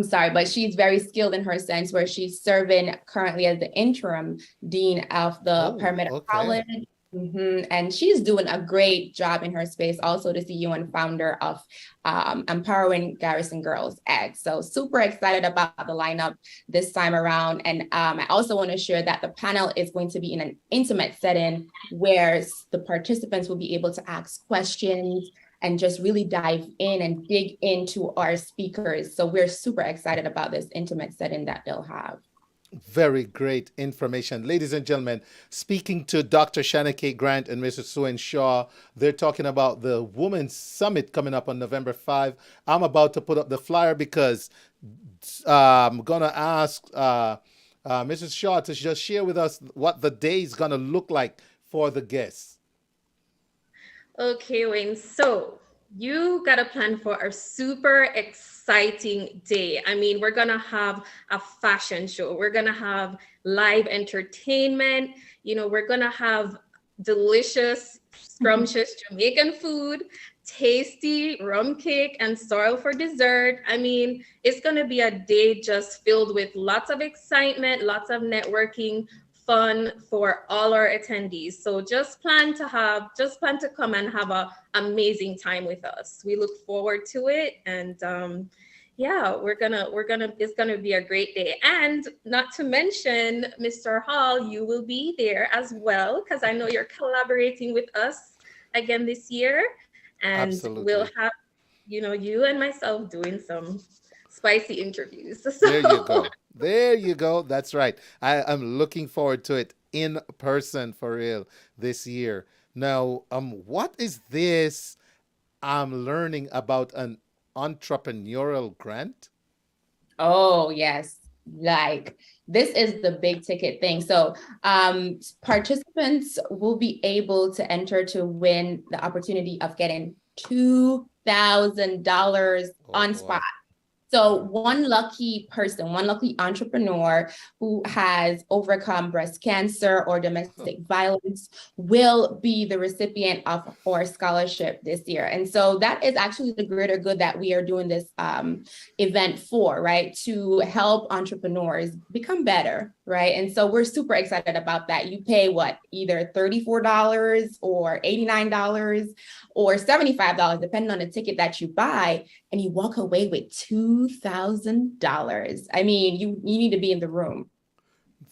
Speaker 12: sorry, but she's very skilled in her sense, where she's serving currently as the interim dean of the paramedic college. And she's doing a great job in her space, also the CEO and founder of Empowering Garrison Girls Ed. So super excited about the lineup this time around. And I also want to share that the panel is going to be in an intimate setting where the participants will be able to ask questions and just really dive in and dig into our speakers. So we're super excited about this intimate setting that they'll have.
Speaker 2: Very great information. Ladies and gentlemen, speaking to Dr. Shanah K. Grant and Mr. Suen Shaw, they're talking about the Women's Summit coming up on November 5. I'm about to put up the flyer because I'm going to ask Mrs. Shaw to just share with us what the day is going to look like for the guests.
Speaker 10: Okay, Wayne. So you got a plan for a super exciting day. I mean, we're going to have a fashion show. We're going to have live entertainment. You know, we're going to have delicious, scrumptious Jamaican food, tasty rum cake, and sorrel for dessert. I mean, it's going to be a day just filled with lots of excitement, lots of networking, fun for all our attendees. So just plan to come and have an amazing time with us. We look forward to it, and yeah, it's gonna be a great day. And not to mention, Mr. Hall, you will be there as well, because I know you're collaborating with us again this year, and
Speaker 2: Absolutely.
Speaker 10: We'll have, you know, you and myself doing some spicy interviews. So.
Speaker 2: There you go. There you go. That's right. I'm looking forward to it in person for real this year. Now, what is this I'm learning about an entrepreneurial grant?
Speaker 12: Oh, yes. Like, this is the big ticket thing. So participants will be able to enter to win the opportunity of getting $2,000 on spot. So one lucky person, one lucky entrepreneur who has overcome breast cancer or domestic violence will be the recipient of our scholarship this year. And so that is actually the greater good that we are doing this event for, right? To help entrepreneurs become better, right? And so we're super excited about that. You pay what, either $34 or $89 or $75, depending on the ticket that you buy, and you walk away with $2,000. I mean, you need to be in the room.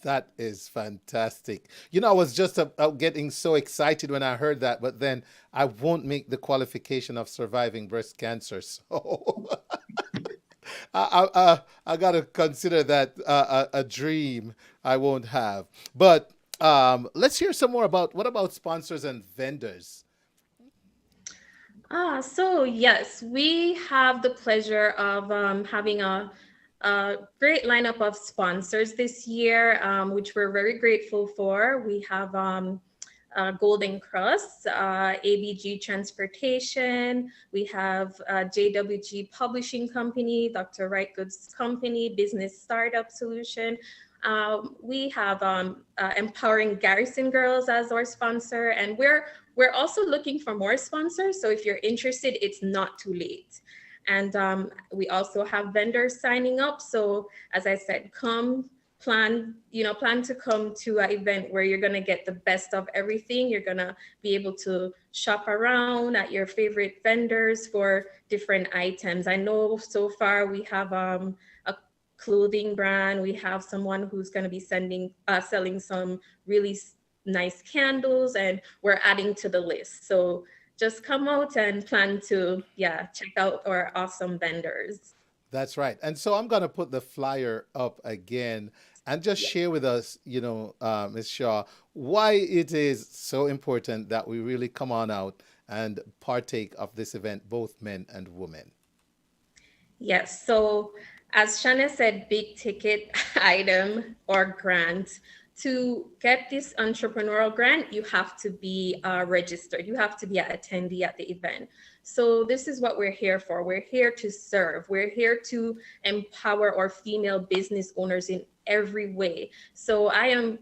Speaker 2: That is fantastic. You know, I was just getting so excited when I heard that, but then I won't make the qualification of surviving breast cancer. So I got to consider that a dream I won't have. But let's hear some more about, what about sponsors and vendors?
Speaker 10: So yes, we have the pleasure of having a great lineup of sponsors this year, which we're very grateful for. We have Golden Cross, ABG Transportation, we have JWG Publishing Company, Dr. Wright Goods Company, Business Startup Solution. We have Empowering Garrison Girls as our sponsor, and we're also looking for more sponsors. So if you're interested, it's not too late. And we also have vendors signing up. So as I said, plan to come to an event where you're gonna get the best of everything. You're gonna be able to shop around at your favorite vendors for different items. I know so far we have a clothing brand. We have someone who's gonna be selling some really nice candles, and we're adding to the list. So just come out and plan to, check out our awesome vendors.
Speaker 2: That's right. And so I'm going to put the flyer up again and just share with us, Ms. Shaw, why it is so important that we really come on out and partake of this event, both men and women.
Speaker 10: Yes. So as Shanah said, big ticket item or grant. To get this entrepreneurial grant, you have to be registered. You have to be an attendee at the event. So this is what we're here for. We're here to serve. We're here to empower our female business owners in every way. So I'm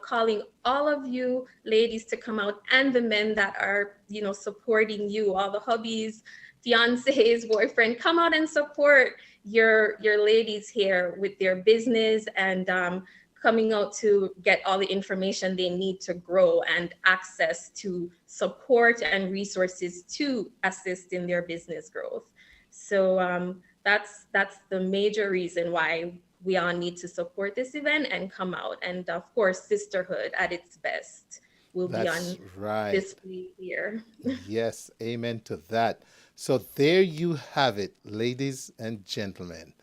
Speaker 10: calling all of you ladies to come out, and the men that are, supporting you, all the hubbies, fiancés, boyfriend, come out and support your ladies here with their business and coming out to get all the information they need to grow and access to support and resources to assist in their business growth. So that's the major reason why we all need to support this event and come out. And of course, sisterhood at its best will be on display here.
Speaker 2: Yes, amen to that. So there you have it, ladies and gentlemen.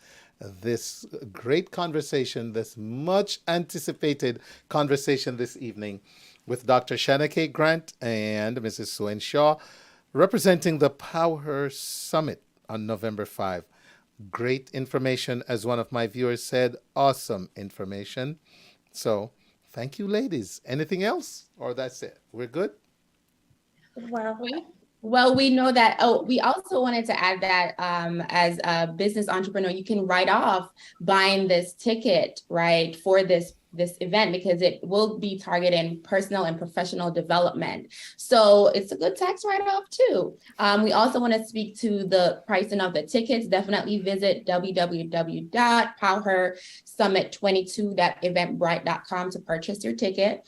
Speaker 2: This great conversation, this much anticipated conversation this evening with Dr. Shanah K. Grant and Mrs. Suen Shaw, representing the POWHER Summit on November 5. Great information, as one of my viewers said, awesome information. So thank you, ladies. Anything else? Or that's it? We're good?
Speaker 12: Well, we know that. Oh, we also wanted to add that as a business entrepreneur, you can write off buying this ticket, right, for this event, because it will be targeting personal and professional development. So it's a good tax write-off too. We also want to speak to the pricing of the tickets. Definitely visit www.POWHERSummit22.eventbrite.com to purchase your ticket.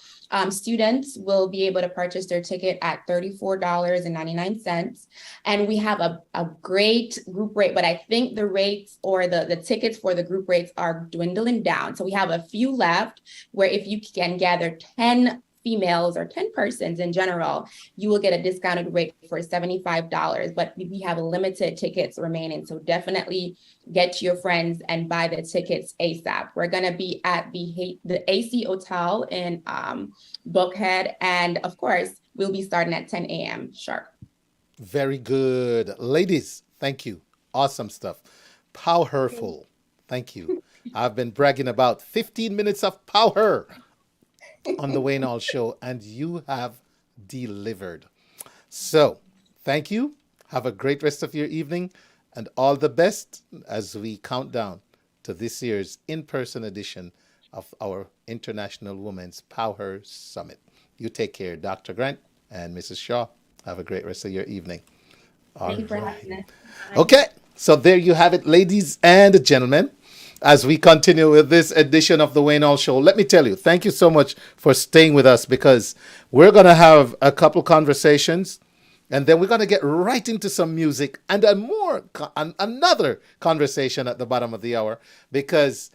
Speaker 12: Students will be able to purchase their ticket at $34.99. And we have a great group rate, but I think the rates or the tickets for the group rates are dwindling down. So we have a few left, where if you can gather 10 females or 10 persons in general, you will get a discounted rate for $75, but we have limited tickets remaining. So definitely get to your friends and buy the tickets ASAP. We're going to be at the AC Hotel in Buckhead. And of course, we'll be starting at 10 a.m. sharp.
Speaker 2: Very good. Ladies, thank you. Awesome stuff. Powerful. Thank you. I've been bragging about 15 minutes of power on the Wayne Hall Show, and you have delivered. So, thank you. Have a great rest of your evening, and all the best as we count down to this year's in-person edition of our International Women's POWHER Summit. You take care, Dr. Grant and Mrs. Shaw. Have a great rest of your evening.
Speaker 12: Thank you for having us.
Speaker 2: Okay, so there you have it, ladies and gentlemen. As we continue with this edition of the Wayne Hall Show, let me tell you, thank you so much for staying with us, because we're going to have a couple conversations, and then we're going to get right into some music and another conversation at the bottom of the hour, because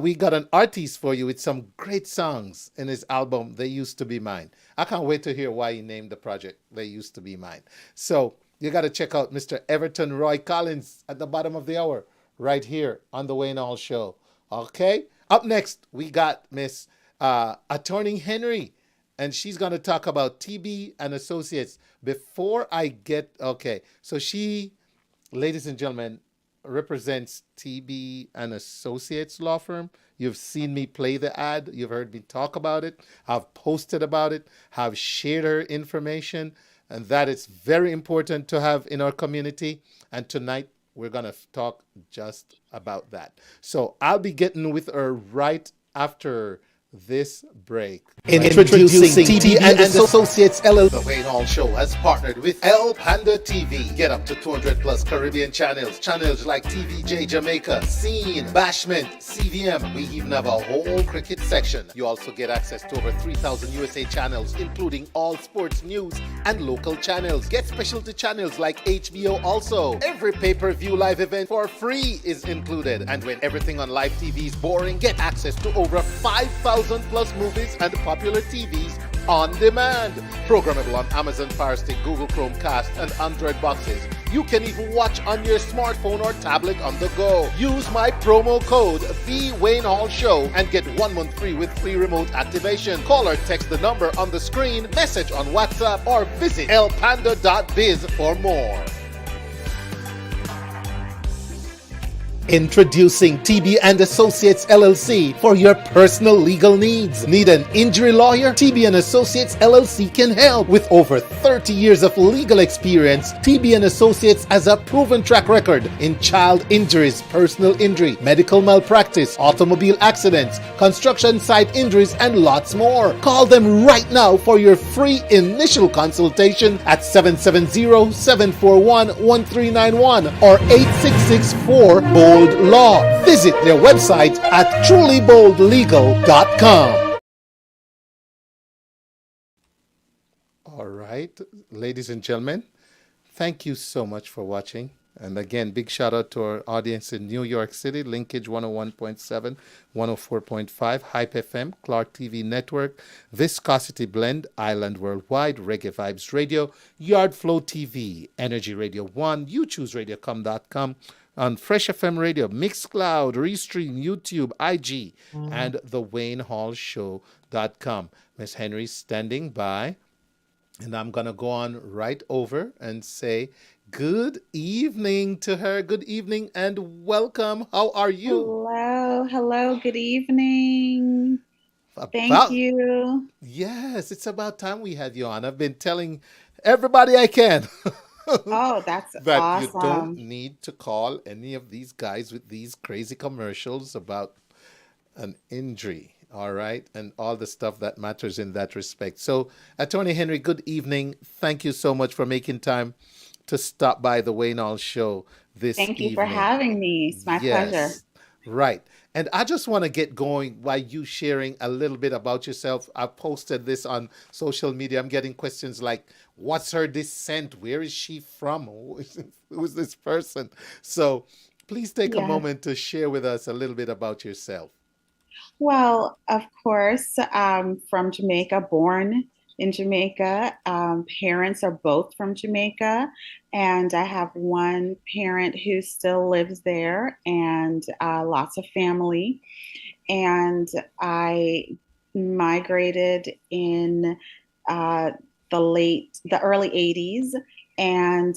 Speaker 2: we got an artist for you with some great songs in his album, They Used to Be Mine. I can't wait to hear why he named the project They Used to Be Mine. So you got to check out Mr. Everton Roy Collins at the bottom of the hour, right here on the Wayne Hall Show. Okay? Up next, we got Miss Attorney Henry, and she's going to talk about TB and Associates. Before I get... Okay, so she, ladies and gentlemen, represents TB and Associates law firm. You've seen me play the ad. You've heard me talk about it. I've posted about it. Have shared her information, and that is very important to have in our community. And tonight, we're going to talk just about that. So I'll be getting with her right after this break. Introducing TB and Associates LLC. The Wayne Hall Show has partnered with El Panda TV. Get up to 200 plus Caribbean channels. Channels like TVJ Jamaica, Scene, Bashment, CVM. We even have a whole cricket section. You also get access to over 3,000 USA channels, including all sports news and local channels. Get specialty channels like HBO also. Every pay-per-view live event for free is included. And when everything on live TV is boring, get access to over 5,000 plus movies and popular TVs on demand. Programmable on Amazon Fire Stick, Google Chromecast, and Android boxes. You can even watch on your smartphone or tablet on the go. Use my promo code TheWayneHallShow and get 1 month free with free remote activation. Call or text the number on the screen, message on WhatsApp, or visit elpanda.biz for more. Introducing TB and Associates LLC for your personal legal needs. Need an injury lawyer? TB and Associates LLC can help. With over 30 years of legal experience, TB and Associates has a proven track record in child injuries, personal injury, medical malpractice, automobile accidents, construction site injuries, and lots more. Call them right now for your free initial consultation at 770-741-1391 or 866-4-BOLD Law. Visit their website at trulyboldlegal.com. All right, ladies and gentlemen, thank you so much for watching. And again, big shout out to our audience in New York City, Linkage 101.7, 104.5, HypeFM, ClarkeTVNetwork, Viscosity Blend, Island Worldwide, Reggae Vibes Radio, Yardflow TV, Energy Radio 1, YouChooseRadiocom.com, on Fresh FM Radio, Mixcloud, Restream, YouTube, IG, and the waynehallshow.com. Miss Henry standing by, and I'm going to go on right over and say good evening to her. Good evening and welcome. How are you?
Speaker 11: Hello, good evening. Thank you.
Speaker 2: Yes, it's about time we had you on. I've been telling everybody I can.
Speaker 11: Oh, that's
Speaker 2: that
Speaker 11: awesome.
Speaker 2: You don't need to call any of these guys with these crazy commercials about an injury, all right, and all the stuff that matters in that respect. So, Attorney Henry, good evening. Thank you so much for making time to stop by the Wayne Hall Show this evening.
Speaker 11: Thank you for having me. It's my pleasure.
Speaker 2: Right. And I just want to get going by you sharing a little bit about yourself. I posted this on social media. I'm getting questions like, what's her descent? Where is she from? Who is this person? So please take a moment to share with us a little bit about yourself.
Speaker 11: Well, of course, I'm from Jamaica, born in Jamaica. Parents are both from Jamaica, and I have one parent who still lives there, and lots of family. And I migrated in the early 80s, and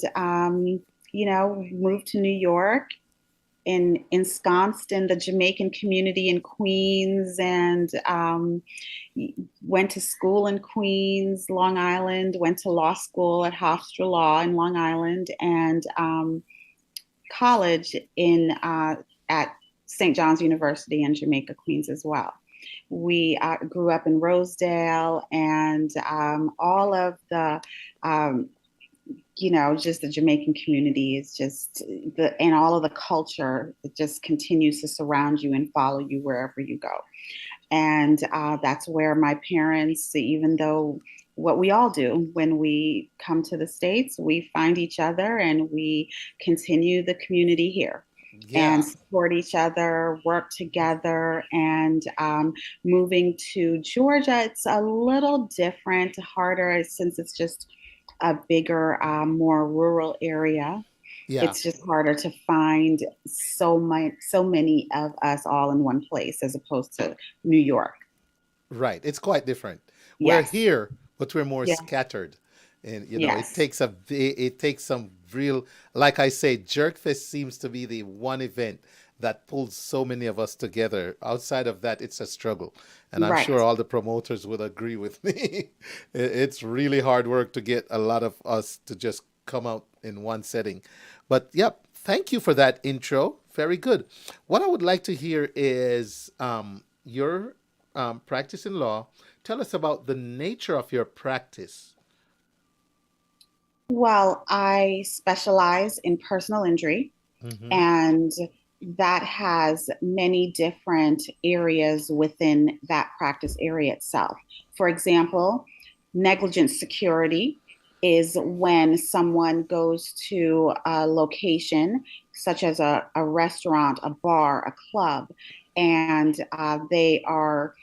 Speaker 11: moved to New York, ensconced in the Jamaican community in Queens, and went to school in Queens, Long Island, went to law school at Hofstra Law in Long Island, and college at St. John's University in Jamaica, Queens as well. We grew up in Rosedale, and all of the just the Jamaican community is just and all of the culture, it just continues to surround you and follow you wherever you go. And that's where my parents, even though what we all do when we come to the States, we find each other and we continue the community here. And support each other, work together. And moving to Georgia, it's a little different, harder, since it's just a bigger, more rural area. It's just harder to find so many of us all in one place as opposed to New York.
Speaker 2: Right. It's quite different. We're here, but we're more scattered. And, it takes some real, like I say, Jerkfest seems to be the one event that pulls so many of us together. Outside of that, it's a struggle. And I'm sure all the promoters would agree with me. It's really hard work to get a lot of us to just come out in one setting. But thank you for that intro. Very good. What I would like to hear is your practice in law. Tell us about the nature of your practice.
Speaker 11: Well, I specialize in personal injury, and that has many different areas within that practice area itself. For example, negligent security is when someone goes to a location such as a restaurant, a bar, a club, and they are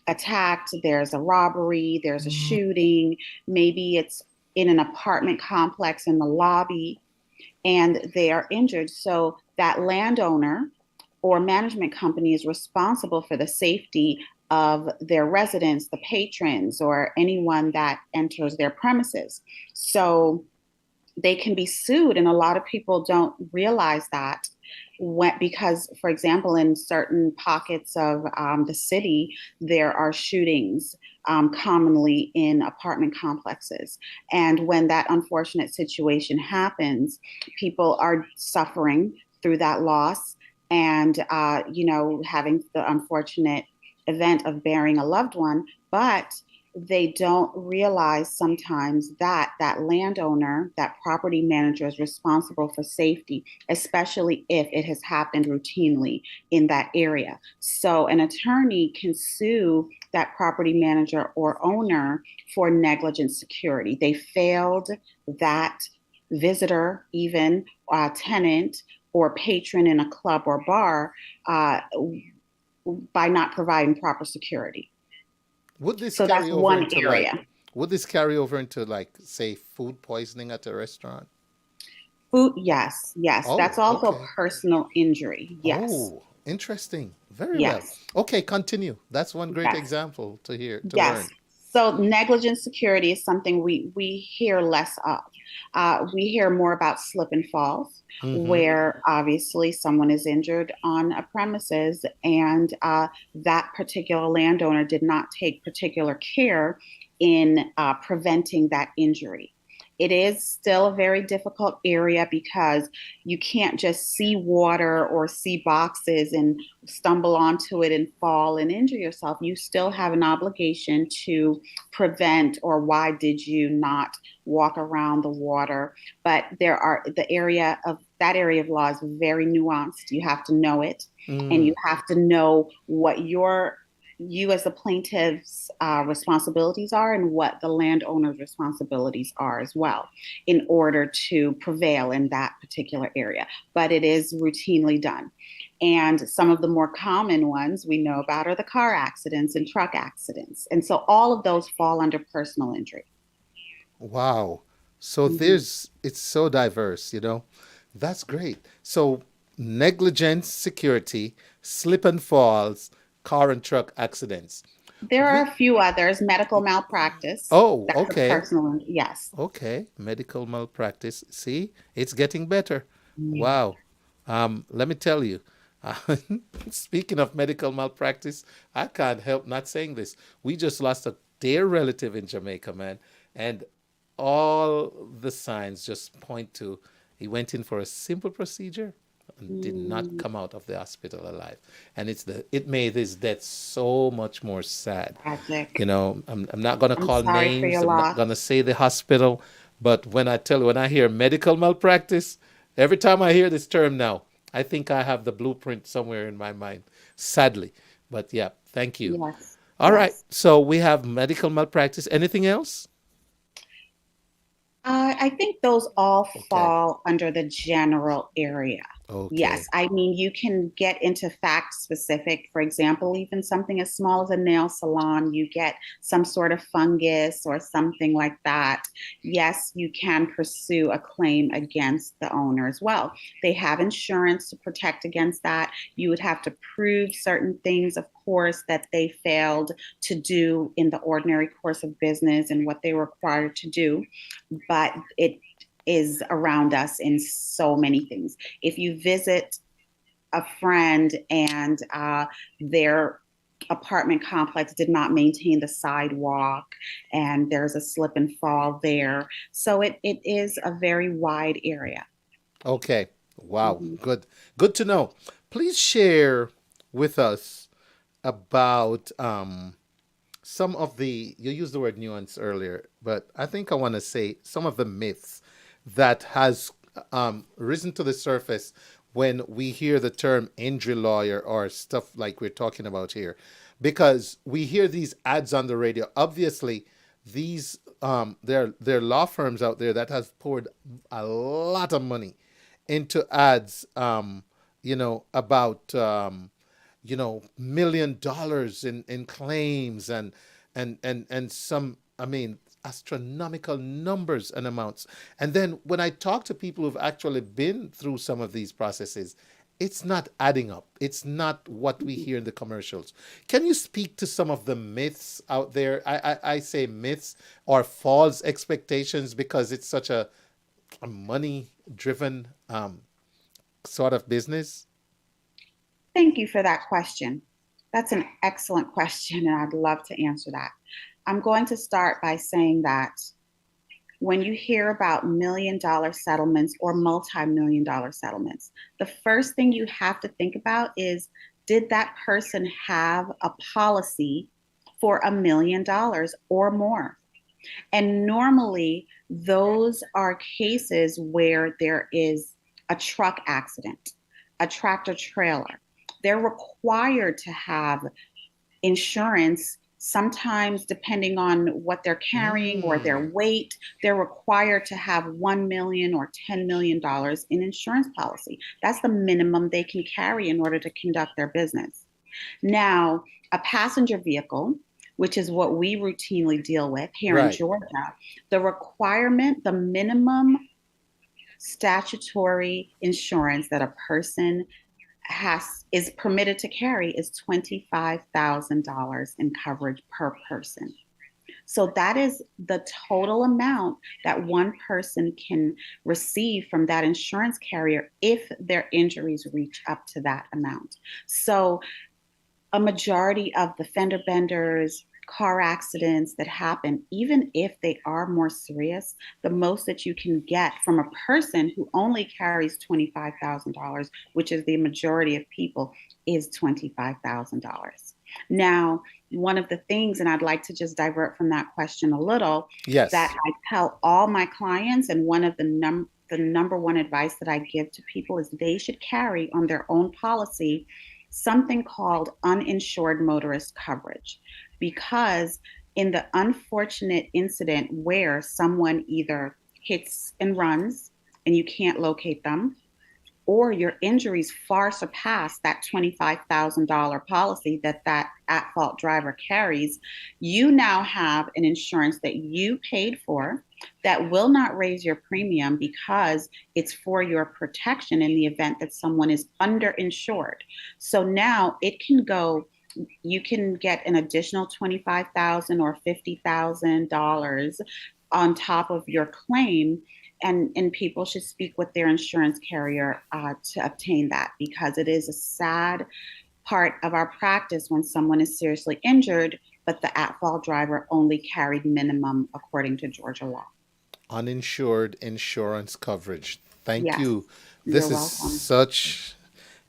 Speaker 11: attacked. There's a robbery, there's a shooting, maybe it's in an apartment complex in the lobby, and they are injured. So that landowner or management company is responsible for the safety of their residents, the patrons, or anyone that enters their premises. So they can be sued, and a lot of people don't realize that Because, for example, in certain pockets of the city, there are shootings commonly in apartment complexes. And when that unfortunate situation happens, people are suffering through that loss and, having the unfortunate event of burying a loved one, but they don't realize sometimes that that landowner, that property manager is responsible for safety, especially if it has happened routinely in that area. So an attorney can sue that property manager or owner for negligent security. They failed that visitor, even tenant or patron in a club or bar by not providing proper security.
Speaker 2: Would this
Speaker 11: So
Speaker 2: carry
Speaker 11: that's
Speaker 2: over
Speaker 11: one
Speaker 2: into
Speaker 11: area.
Speaker 2: would this carry over into say food poisoning at a restaurant?
Speaker 11: Food, yes.
Speaker 2: Oh,
Speaker 11: That's also
Speaker 2: okay.
Speaker 11: personal injury. Yes.
Speaker 2: Oh, interesting. Very well.
Speaker 11: Yes.
Speaker 2: Okay, continue. That's one great
Speaker 11: Yes.
Speaker 2: example to learn.
Speaker 11: Yes. So negligent security is something we hear less of. We hear more about slip and falls, where obviously someone is injured on a premises and that particular landowner did not take particular care in preventing that injury. It is still a very difficult area because you can't just see water or see boxes and stumble onto it and fall and injure yourself. You still have an obligation to prevent, or why did you not walk around the water? But that area of law is very nuanced. You have to know it, and you have to know what you as the plaintiff's responsibilities are and what the landowner's responsibilities are as well in order to prevail in that particular area. But it is routinely done. And some of the more common ones we know about are the car accidents and truck accidents. And so all of those fall under personal injury.
Speaker 2: Wow. So it's so diverse, That's great. So negligence, security, slip and falls, car and truck accidents.
Speaker 11: There are a few others. Medical malpractice.
Speaker 2: Oh,
Speaker 11: That's
Speaker 2: okay.
Speaker 11: Personal, yes.
Speaker 2: Okay. Medical malpractice. See, it's getting better. Wow. Let me tell you, speaking of medical malpractice, I can't help not saying this. We just lost a dear relative in Jamaica, man. And all the signs just point to he went in for a simple procedure and did not come out of the hospital alive. And it made his death so much more sad.
Speaker 11: Tragic.
Speaker 2: I'm not going to call
Speaker 11: sorry for
Speaker 2: names.
Speaker 11: your
Speaker 2: I'm
Speaker 11: loss.
Speaker 2: not going to say the hospital. But when I hear medical malpractice, every time I hear this term now, I think I have the blueprint somewhere in my mind, sadly. But yeah, thank you.
Speaker 11: Yes.
Speaker 2: All right. So we have medical malpractice. Anything else?
Speaker 11: I think those all fall under the general area.
Speaker 2: Okay.
Speaker 11: Yes, I mean, you can get into fact specific. For example, even something as small as a nail salon, you get some sort of fungus or something like that. Yes, you can pursue a claim against the owner as well. They have insurance to protect against that. You would have to prove certain things, of course, that they failed to do in the ordinary course of business and what they were required to do. But it is around us in so many things. If you visit a friend and their apartment complex did not maintain the sidewalk and there's a slip and fall there. So it is a very wide area.
Speaker 2: Okay. Wow. Good. Good to know. Please share with us about some of you used the word nuance earlier, but I think I want to say some of the myths that has risen to the surface when we hear the term injury lawyer or stuff like we're talking about here, because we hear these ads on the radio. Obviously, these there are law firms out there that have poured a lot of money into ads, about $1 million in claims and some, astronomical numbers and amounts. And then when I talk to people who've actually been through some of these processes, it's not adding up. It's not what we hear in the commercials. Can you speak to some of the myths out there? I say myths or false expectations because it's such a money-driven sort of business?
Speaker 11: Thank you for that question. That's an excellent question, and I'd love to answer that. I'm going to start by saying that when you hear about $1 million settlements or multi-million dollar settlements, the first thing you have to think about is, did that person have a policy for $1 million or more? And normally, those are cases where there is a truck accident, a tractor trailer. They're required to have insurance. Sometimes, depending on what they're carrying or their weight, they're required to have $1 million or $10 million in insurance policy. That's the minimum they can carry in order to conduct their business. Now, a passenger vehicle, which is what we routinely deal with here in Georgia, the requirement, the minimum statutory insurance that a person is permitted to carry is $25,000 in coverage per person. So that is the total amount that one person can receive from that insurance carrier if their injuries reach up to that amount. So a majority of the fender benders, car accidents that happen, even if they are more serious, the most that you can get from a person who only carries $25,000, which is the majority of people, is $25,000. Now, one of the things, and I'd like to just divert from that question a little, that I tell all my clients, and one of the number one advice that I give to people is they should carry on their own policy something called uninsured motorist coverage. Because in the unfortunate incident where someone either hits and runs and you can't locate them, or your injuries far surpass that $25,000 policy that at-fault driver carries, you now have an insurance that you paid for that will not raise your premium because it's for your protection in the event that someone is underinsured. So now it can go, you can get an additional $25,000 or $50,000 on top of your claim. And people should speak with their insurance carrier to obtain that, because it is a sad part of our practice when someone is seriously injured, but the at-fault driver only carried minimum according to Georgia law.
Speaker 2: Uninsured insurance coverage. Thank
Speaker 11: Yes,
Speaker 2: you.
Speaker 11: you're
Speaker 2: This is
Speaker 11: welcome.
Speaker 2: such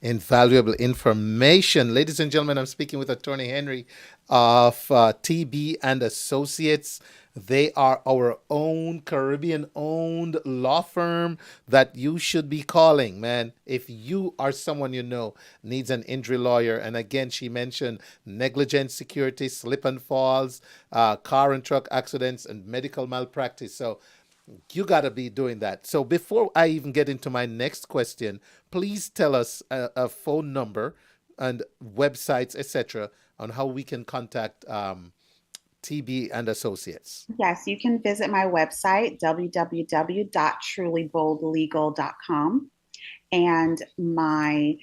Speaker 2: invaluable information. Ladies and gentlemen, I'm speaking with Attorney Henry of TB and Associates. They are our own Caribbean-owned law firm that you should be calling, man. If you are someone you know needs an injury lawyer, and again, she mentioned negligent security, slip and falls, car and truck accidents, and medical malpractice. So you got to be doing that. So before I even get into my next question, please tell us a phone number and websites, etc., on how we can contact TB and Associates.
Speaker 11: Yes, you can visit my website, www.trulyboldlegal.com. And my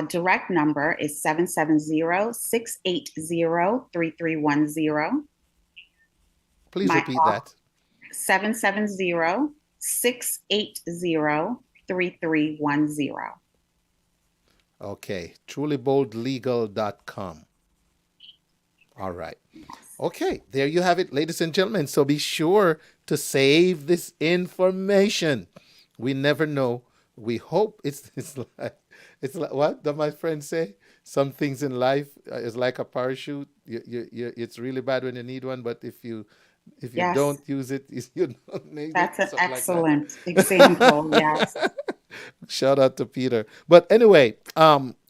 Speaker 11: direct number is 770-680-3310.
Speaker 2: Please repeat that.
Speaker 11: 770-680-3310.
Speaker 2: Okay, trulyboldlegal.com. All right. Okay, there you have it, ladies and gentlemen. So be sure to save this information. We never know. We hope it's like what did my friend say? Some things in life is like a parachute. It's really bad when you need one, but if you
Speaker 11: Yes.
Speaker 2: don't use it, you don't need
Speaker 11: That's
Speaker 2: it.
Speaker 11: an
Speaker 2: something like that.
Speaker 11: excellent example. Yes.
Speaker 2: Shout out to Peter. But anyway,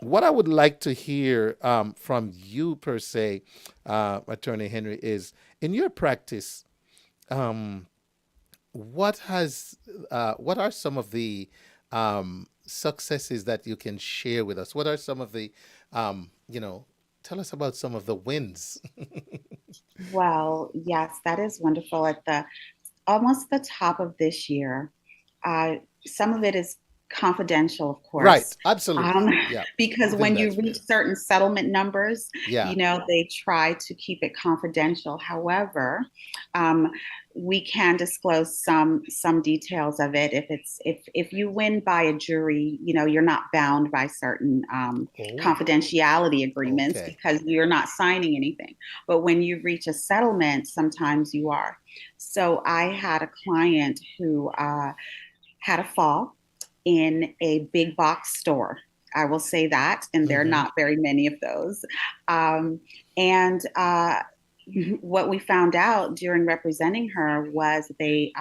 Speaker 2: what I would like to hear from you per se, Attorney Henry, is in your practice, what are some of the successes that you can share with us? What are some of the, tell us about some of the wins.
Speaker 11: Well, yes, that is wonderful. At almost the top of this year, some of it is confidential, of course.
Speaker 2: Right. Absolutely. Yeah.
Speaker 11: Because when you reach certain settlement numbers,
Speaker 2: yeah,
Speaker 11: they try to keep it confidential. However, we can disclose some details of it. If you win by a jury, you're not bound by certain confidentiality agreements because you're not signing anything. But when you reach a settlement, sometimes you are. So I had a client who had a fall in a big box store. I will say that, and there are not very many of those. What we found out during representing her was they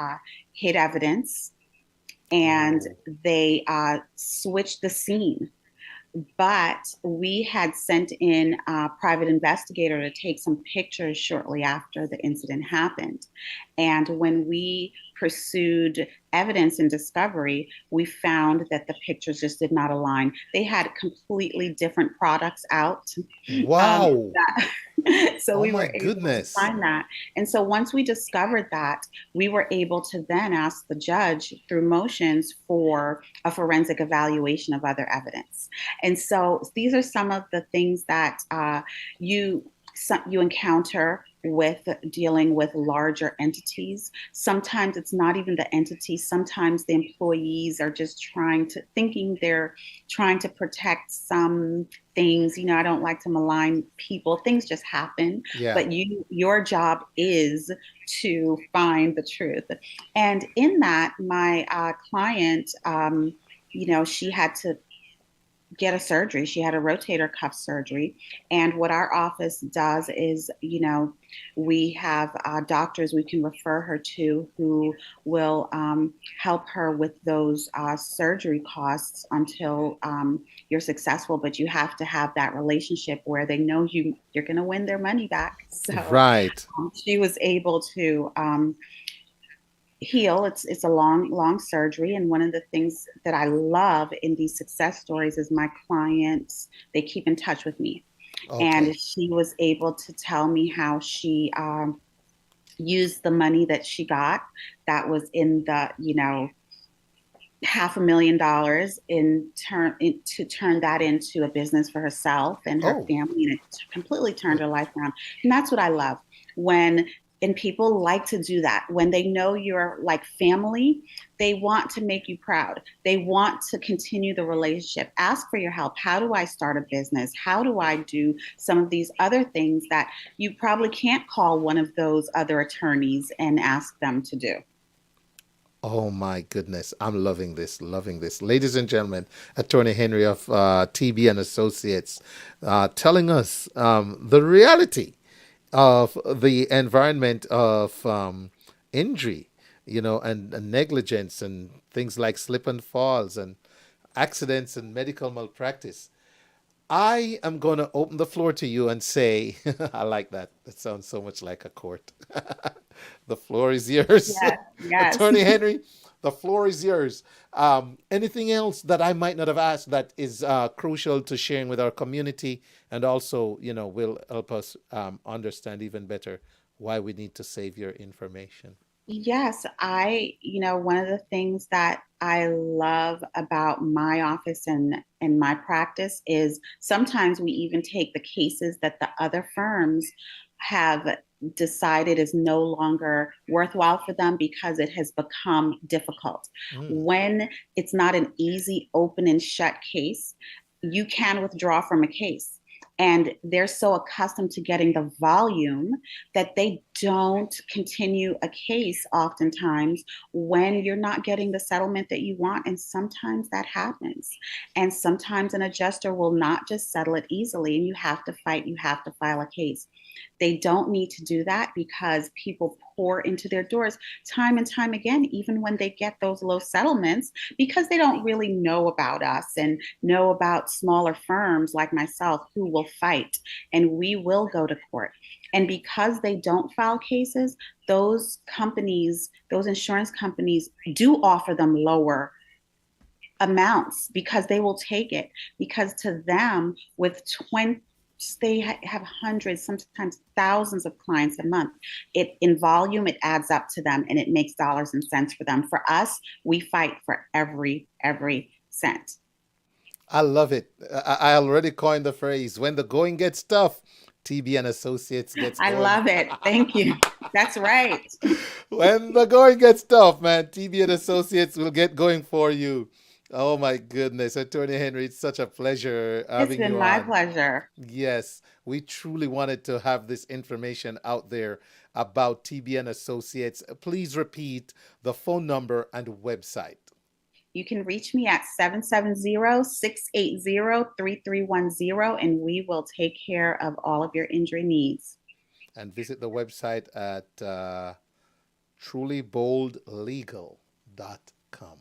Speaker 11: hid evidence and they switched the scene. But we had sent in a private investigator to take some pictures shortly after the incident happened. And when we pursued evidence and discovery, we found that the pictures just did not align. They had completely different products out.
Speaker 2: Wow.
Speaker 11: So we were able to find that. And so once we discovered that, we were able to then ask the judge through motions for a forensic evaluation of other evidence. And so these are some of the things that you encounter with dealing with larger entities. Sometimes it's not even the entity. Sometimes the employees are just thinking they're trying to protect some things. I don't like to malign people. Things just happen. Yeah. But your job is to find the truth. And in that, my client, she had to get a surgery. She had a rotator cuff surgery. And what our office does is, we have doctors we can refer her to who will help her with those surgery costs until you're successful. But you have to have that relationship where they know you're going to win their money back. So
Speaker 2: right.
Speaker 11: She was able to heal. It's a long surgery, and one of the things that I love in these success stories is my clients, they keep in touch with me. And she was able to tell me how she used the money that she got that was in the $500,000 to turn that into a business for herself and her family, and it completely turned her life around. And that's what I love and people like to do that. When they know you're like family, they want to make you proud. They want to continue the relationship. Ask for your help. How do I start a business? How do I do some of these other things that you probably can't call one of those other attorneys and ask them to do?
Speaker 2: Oh my goodness. I'm loving this. Ladies and gentlemen, Attorney Henry of TB and Associates telling us the reality of the environment of injury, and negligence and things like slip and falls and accidents and medical malpractice. I am going to open the floor to you and say, I like that. That sounds so much like a court. The floor is yours.
Speaker 11: Yes.
Speaker 2: Attorney Henry, the floor is yours. Anything else that I might not have asked that is crucial to sharing with our community, and also, will help us understand even better why we need to save your information?
Speaker 11: Yes, one of the things that I love about my office and my practice is sometimes we even take the cases that the other firms have decided is no longer worthwhile for them because it has become difficult. When it's not an easy open and shut case, you can withdraw from a case. And they're so accustomed to getting the volume that they don't continue a case oftentimes when you're not getting the settlement that you want. And sometimes that happens. And sometimes an adjuster will not just settle it easily, and you have to file a case. They don't need to do that because people pour into their doors time and time again, even when they get those low settlements, because they don't really know about us and know about smaller firms like myself who will fight, and we will go to court. And because they don't file cases, those insurance companies do offer them lower amounts because they will take it, because to them with they have hundreds, sometimes thousands of clients a month. In volume, it adds up to them and it makes dollars and cents for them. For us, we fight for every cent.
Speaker 2: I love it. I already coined the phrase, when the going gets tough, TB and Associates gets going.
Speaker 11: I love it. Thank you. That's right.
Speaker 2: When the going gets tough, man, TB and Associates will get going for you. Oh my goodness, Attorney Henry, it's such a pleasure having you on.
Speaker 11: It's been my pleasure.
Speaker 2: Yes, we truly wanted to have this information out there about TB and Associates. Please repeat the phone number and website.
Speaker 11: You can reach me at 770-680-3310, and we will take care of all of your injury needs.
Speaker 2: And visit the website at trulyboldlegal.com.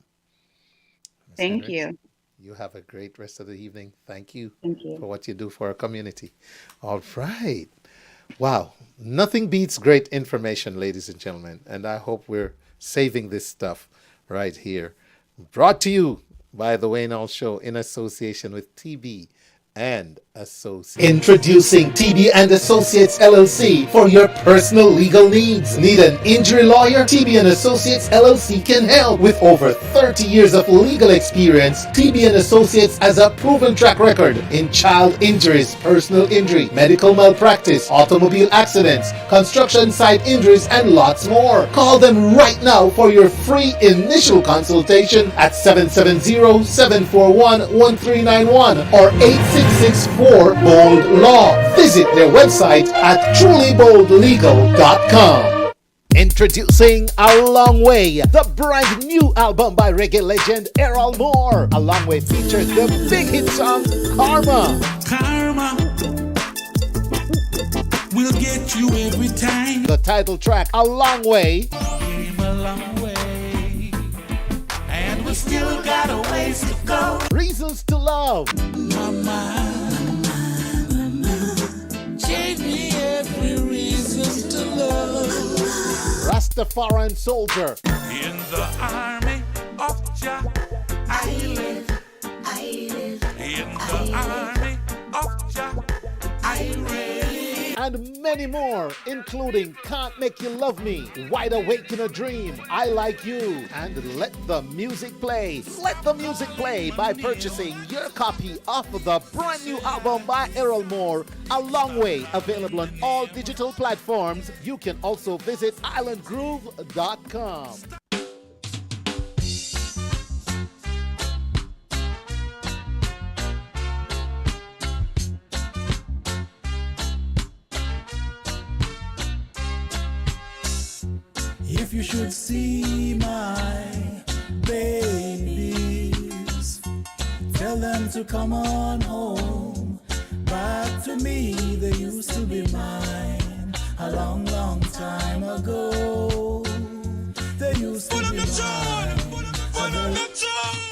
Speaker 11: Thank you.
Speaker 2: You have a great rest of the evening. Thank you
Speaker 11: for
Speaker 2: what you do for our community. All right. Wow. Nothing beats great information, ladies and gentlemen. And I hope we're saving this stuff right here. Brought to you by The Wayne Hall Show in association with TB and Associates. Introducing TB and Associates LLC for your personal legal needs. Need an injury lawyer? TB and Associates LLC can help. With over 30 years of legal experience, TB and Associates has a proven track record in child injuries, personal injury, medical malpractice, automobile accidents, construction site injuries, and lots more. Call them right now for your free initial consultation at 770-741-1391 or 866-4-BOLD-LAW. Visit their website at trulyboldlegal.com. Introducing A Long Way, the brand new album by reggae legend Errol Moore. A Long Way features the big hit song Karma.
Speaker 5: Karma will get you every time.
Speaker 2: The title track A Long Way.
Speaker 5: Came a long way, and we still got a ways to go.
Speaker 2: Reasons to Love.
Speaker 5: Mama gave me every reason to love.
Speaker 2: Rastafarian Soldier.
Speaker 5: In the army of Jah, I live. In the army of Jah, I reign.
Speaker 2: And many more, including Can't Make You Love Me, Wide Awake in a Dream, I Like You, and Let the Music Play. Let the Music Play by purchasing your copy of the brand new album by Errol Moore, A Long Way, available on all digital platforms. You can also visit islandgroove.com.
Speaker 5: If you should see my babies, tell them to come on home. Back to me, they used to be mine a long, long time ago. They used to be mine.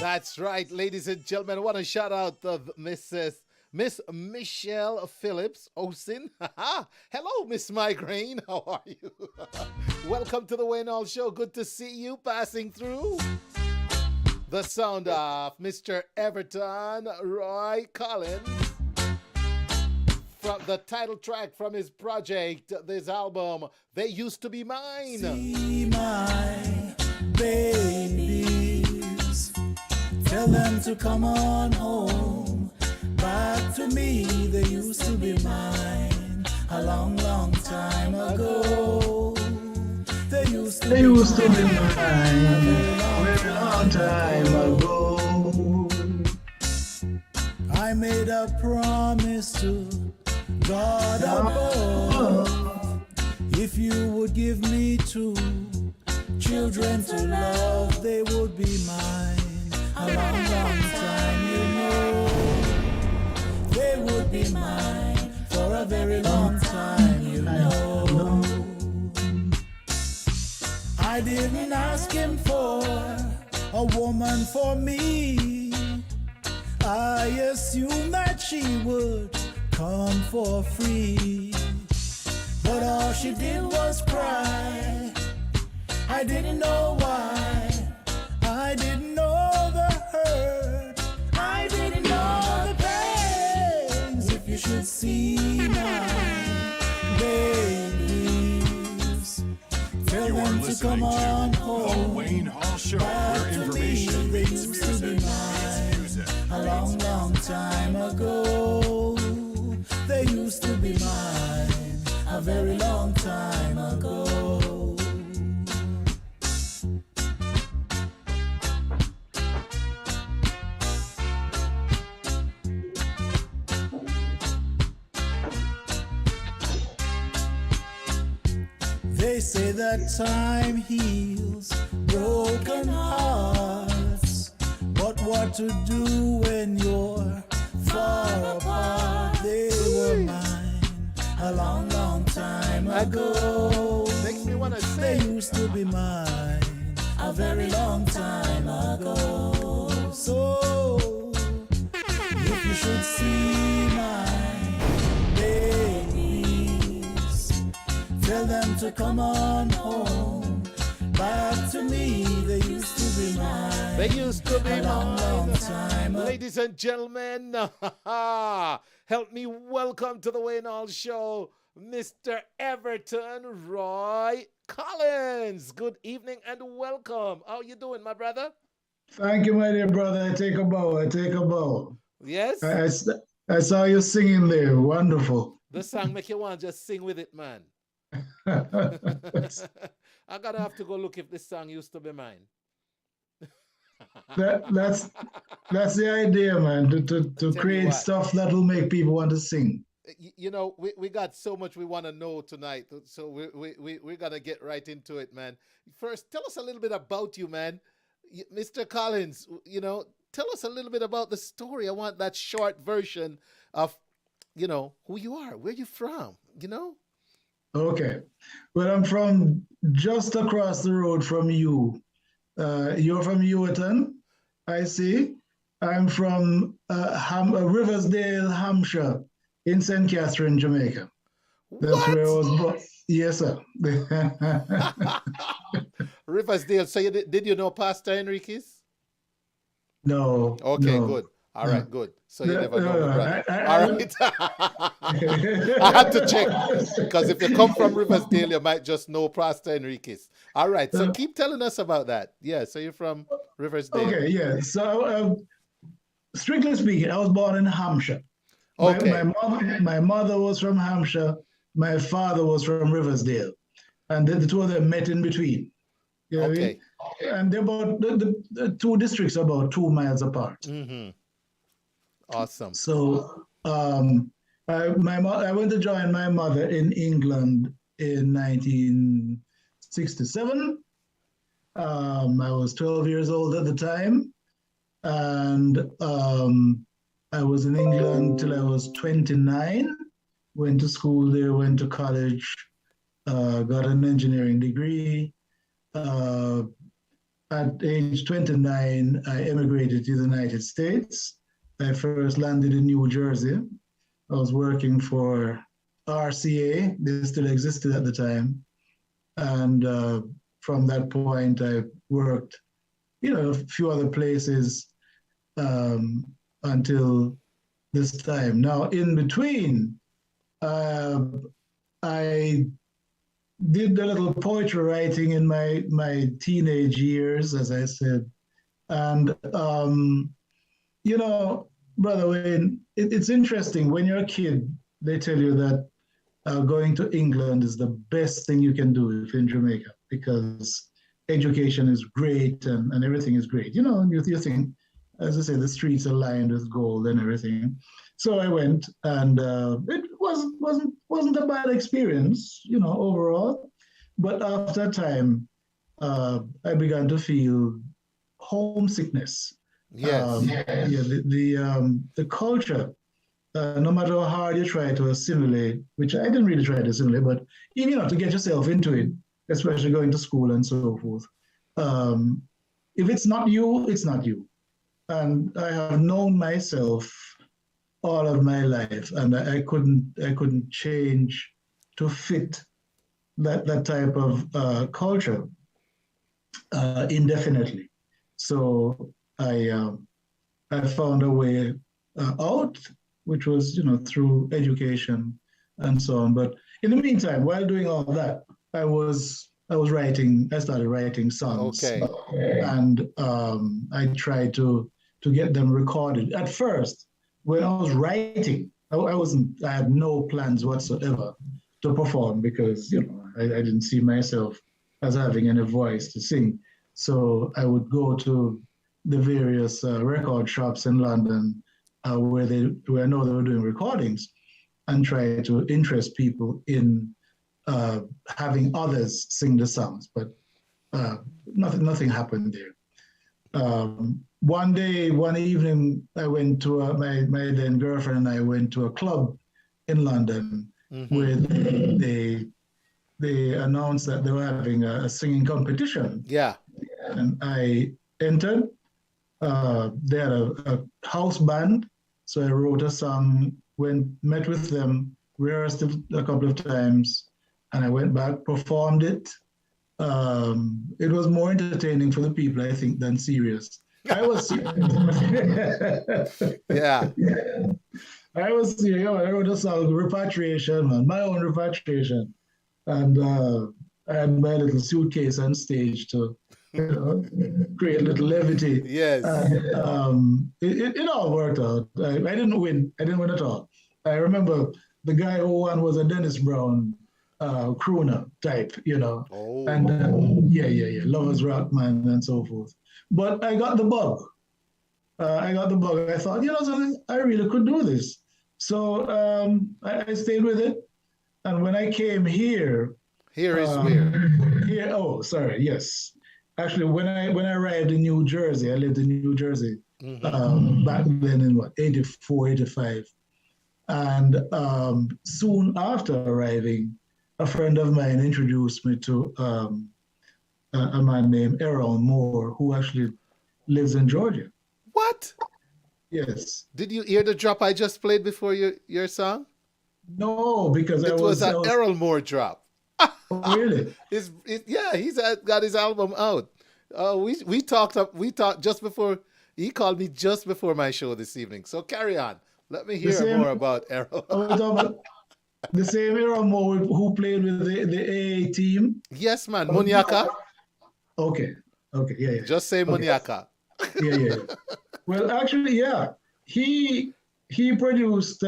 Speaker 2: That's right, ladies and gentlemen. I want to shout out Miss Michelle Phillips Osin. Hello, Miss Migraine. How are you? Welcome to the Wayne Hall Show. Good to see you passing through. The sound of Mr. Everton Roy Collins. From the title track from his project, this album, They Used to Be Mine.
Speaker 5: See my babies, tell them to come on home. Back to me, they used to be mine a long, long time ago. They used to be mine a very long time ago. I made a promise to God above. If you would give me two children to love, they would be mine a long, long time, you know. They would be mine for a very long time, you know. I didn't ask him for a woman for me. I assumed that she would come for free. But all she did was cry. I didn't know why. I didn't know the hurt. I didn't know the pains. If you should see
Speaker 13: very long time ago. They say that time heals broken hearts, but what to do when you're far apart? They were mine a long, long time ago.
Speaker 2: Makes me wanna say
Speaker 13: they used to be mine a very long time ago. So if you should see my babies, tell them to come on home back to me. They used to be mine.
Speaker 2: They used to be
Speaker 13: a long, long time ago.
Speaker 2: Ladies and gentlemen, help me welcome to the Wayne Hall Show, Mr. Everton Roy Collins. Good evening and welcome. How you doing, my brother?
Speaker 14: Thank you, my dear brother. I take a bow. I take a bow.
Speaker 2: Yes?
Speaker 14: I saw you singing there. Wonderful.
Speaker 2: The song make you want to just sing with it, man. I gotta have to go look if this song used to be mine.
Speaker 14: That's the idea, man, to create stuff that will make people want to sing.
Speaker 2: You know, we got so much we want to know tonight, so we're gonna get right into it, man. First, tell us a little bit about you, man. Mr. Collins, you know, tell us a little bit about the story. I want that short version of, you know, who you are, where you from, you know?
Speaker 14: Okay. Well, I'm from just across the road from you. You're from Everton, I see. I'm from Riversdale, Hampshire, in St. Catherine, Jamaica. That's where I was born. Yes, sir.
Speaker 2: Riversdale. So did you know Pastor Henriquez?
Speaker 14: No.
Speaker 2: Okay,
Speaker 14: no.
Speaker 2: Good. All right, good. So you never know, brother. All right. I had to check, because if you come from Riversdale, you might just know Pastor Henriquez. All right, so keep telling us about that. Yeah, so you're from Riversdale.
Speaker 14: Okay, yeah. So strictly speaking, I was born in Hampshire.
Speaker 2: Okay.
Speaker 14: My mother was from Hampshire. My father was from Riversdale. And the two of them met in between. You know what I mean? And they're about, the two districts are about 2 miles apart.
Speaker 2: Mm-hmm. Awesome.
Speaker 14: So I went to join my mother in England in 1967. I was 12 years old at the time, and I was in England till I was 29. Went to school there, went to college, got an engineering degree. At age 29, I emigrated to the United States. I first landed in New Jersey. I was working for RCA. They still existed at the time. And from that point, I worked, a few other places until this time. Now, in between, I did a little poetry writing in my teenage years, as I said. And, Brother Wayne, it's interesting. When you're a kid, they tell you that going to England is the best thing you can do if you're in Jamaica, because education is great and everything is great. And you think, as I say, the streets are lined with gold and everything. So I went, and it wasn't a bad experience, overall. But after time, I began to feel homesickness.
Speaker 2: Yes.
Speaker 14: The culture, no matter how hard you try to assimilate, which I didn't really try to assimilate, but even to get yourself into it, especially going to school and so forth. If it's not you, it's not you. And I have known myself all of my life, and I couldn't change to fit that type of culture indefinitely. So I found a way out, which was, through education and so on. But in the meantime, while doing all that, I started writing songs.
Speaker 2: Okay.
Speaker 14: And I tried to get them recorded. At first, when I was writing, I had no plans whatsoever to perform because, you know, I didn't see myself as having any voice to sing. So I would go to the various record shops in London where I know they were doing recordings and try to interest people in having others sing the songs, but nothing happened there. One evening, I went to my then girlfriend and I went to a club in London where they announced that they were having a singing competition.
Speaker 2: Yeah.
Speaker 14: And I entered. They had a house band, so I wrote a song, met with them, rehearsed it a couple of times, and I went back, performed it. It was more entertaining for the people, I think, than serious. I was serious.
Speaker 2: Yeah.
Speaker 14: I was serious. I wrote a song, Repatriation, man, my own repatriation. And I had my little suitcase on stage to create a little levity.
Speaker 2: Yes.
Speaker 14: And, it all worked out. I didn't win. I didn't win at all. I remember the guy who won was a Dennis Brown crooner type, you know.
Speaker 2: Oh.
Speaker 14: And yeah, Lovers Rock, man, and so forth. But I got the bug. I thought, you know something, I really could do this. So I stayed with it. And when I came here...
Speaker 2: Here is where?
Speaker 14: Here, yes. Actually, when I arrived in New Jersey, I lived in New Jersey back then in 84, 85. And soon after arriving, a friend of mine introduced me to a man named Errol Moore, who actually lives in Georgia.
Speaker 2: What?
Speaker 14: Yes.
Speaker 2: Did you hear the drop I just played before your song?
Speaker 14: No, because
Speaker 2: it was an Errol Moore drop.
Speaker 14: Oh, really?
Speaker 2: He's got his album out. We talked just before. He called me just before my show this evening. So carry on. Let me hear more about Errol.
Speaker 14: The same Errol Moore who played with the AA team.
Speaker 2: Yes, man. Munyaka.
Speaker 14: Okay. Yeah.
Speaker 2: Just say Munyaka.
Speaker 14: Yeah. Well, actually, yeah. He produced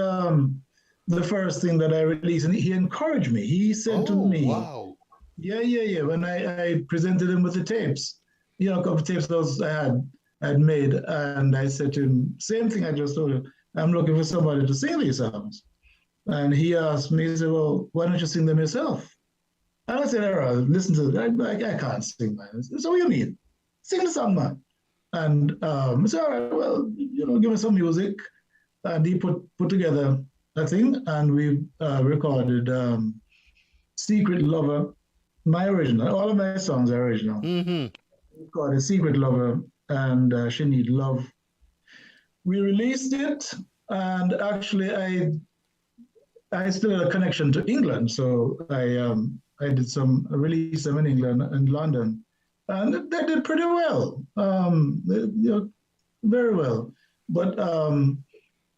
Speaker 14: the first thing that I released, and he encouraged me. He said to me,
Speaker 2: wow.
Speaker 14: Yeah. When I presented him with the tapes, you know, a couple of tapes those I had made, and I said to him, same thing I just told him, I'm looking for somebody to sing these songs. And he asked me, he said, well, why don't you sing them yourself? And I said, Errol, listen to it. I can't sing, man. So what do you mean? Sing the song, man. And he said, all right, well, you know, give me some music. And he put together a thing, and we recorded Secret Lover, my original. All of my songs are original. We recorded Secret Lover and She Need Love. We released it, and actually I still had a connection to England, so I did release them in England and London, and they did pretty well, very well. But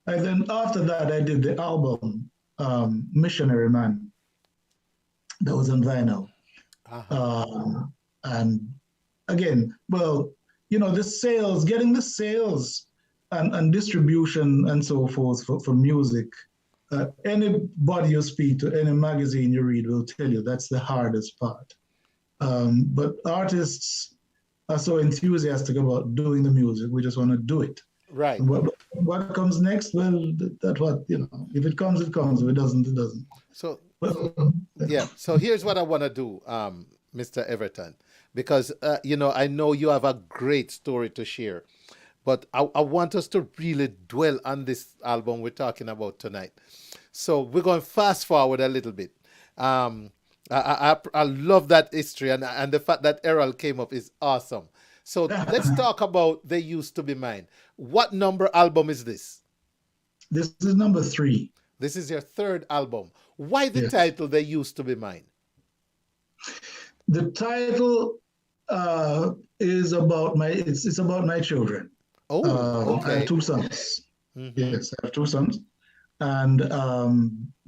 Speaker 14: then after that, I did the album Missionary Man. That was on vinyl. And again, well, you know, getting the sales and distribution and so forth for music. Anybody you speak to, any magazine you read will tell you that's the hardest part. But artists are so enthusiastic about doing the music. We just want to do it.
Speaker 2: Right.
Speaker 14: What comes next? Well, that's what, you know, if it comes, it comes. If it doesn't, it doesn't.
Speaker 2: So, yeah. So here's what I want to do, Mr. Everton, because, you know, I know you have a great story to share, but I want us to really dwell on this album we're talking about tonight. So we're going fast forward a little bit. I love that history, and the fact that Errol came up is awesome. So let's talk about They Used to Be Mine. What number album is this?
Speaker 14: This is number 3.
Speaker 2: This is your third album. Why the title They Used to Be Mine?
Speaker 14: The title is about it's about my children.
Speaker 2: Oh, okay.
Speaker 14: I have 2 sons. Yes, I have 2 sons. And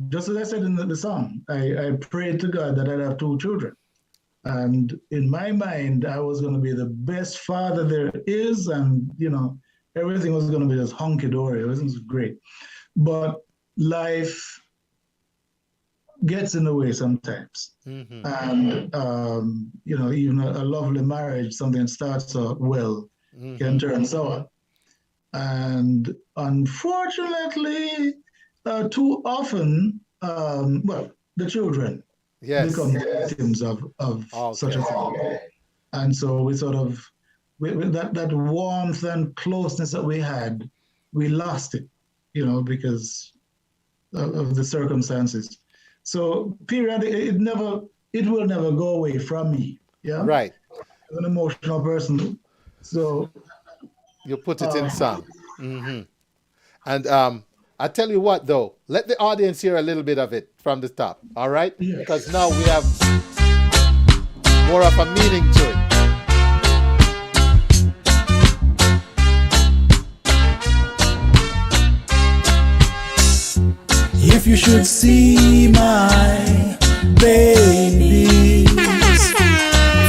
Speaker 14: just as I said in the song, I prayed to God that I'd have 2 children. And in my mind, I was going to be the best father there is. And, you know, everything was going to be just hunky-dory. Everything was great. But life gets in the way sometimes.
Speaker 2: Mm-hmm.
Speaker 14: And, even a lovely marriage, something that starts out well, can turn sour. And unfortunately, too often, the children become victims of such a thing. And so we sort of, with that warmth and closeness that we had, we lost it, because of the circumstances. So periodically, it will never go away from me. Yeah.
Speaker 2: Right.
Speaker 14: I'm an emotional person. So
Speaker 2: you put it in song. Mm-hmm. And I tell you what, though, let the audience hear a little bit of it from the top. All right?
Speaker 14: Yes.
Speaker 2: Because now we have more of a meaning to it.
Speaker 13: If you should see my babies,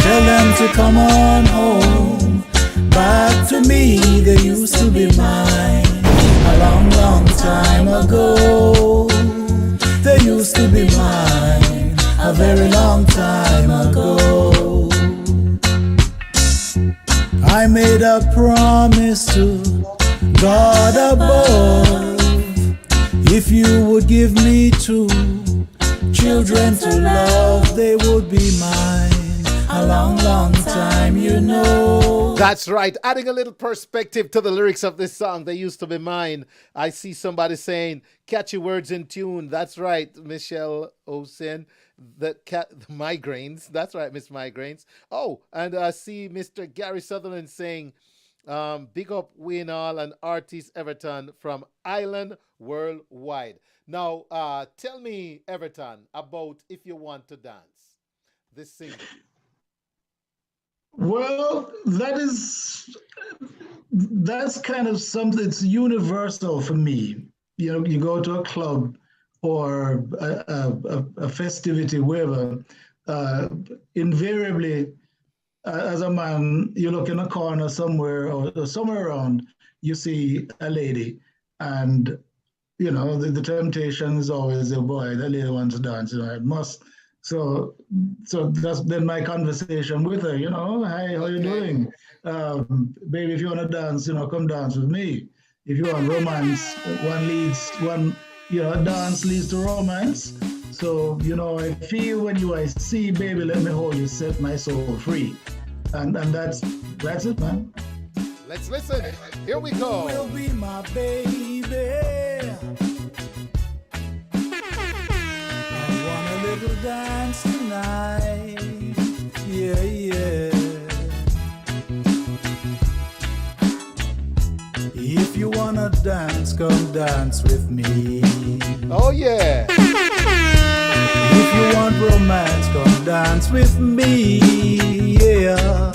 Speaker 13: tell them to come on home. Back to me, they used to be mine. A long, long time ago, they used to be mine. A very long time ago. I made a promise to God above. If you would give me 2 children to love, they would be mine. A long, long time,
Speaker 2: That's right. Adding a little perspective to the lyrics of this song, They Used to Be Mine. I see somebody saying, catchy words in tune. That's right, Michelle Osen. The migraines. That's right, Miss Migraines. Oh, and I see Mr. Gary Sutherland saying, big up Waynehall and artist Everton from Ireland Worldwide. Now, tell me, Everton, about If You Want to Dance, this single.
Speaker 14: Well, that's kind of something, it's universal for me. You go to a club or a festivity, wherever, invariably, as a man, you look in a corner somewhere or somewhere around, you see a lady, and the temptation is always, oh boy, that lady wants to dance, I must. So that's been my conversation with her, hi, how you doing? Baby, if you want to dance, come dance with me. If you want romance, a dance leads to romance. So, I feel when I see, baby, let me hold you, set my soul free. And that's it, man.
Speaker 2: Let's listen. Here we go.
Speaker 13: You will be my baby. I want a little dance tonight. Yeah. If you wanna dance, come dance with me.
Speaker 2: Oh yeah.
Speaker 13: If you want romance, come dance with me. Yeah.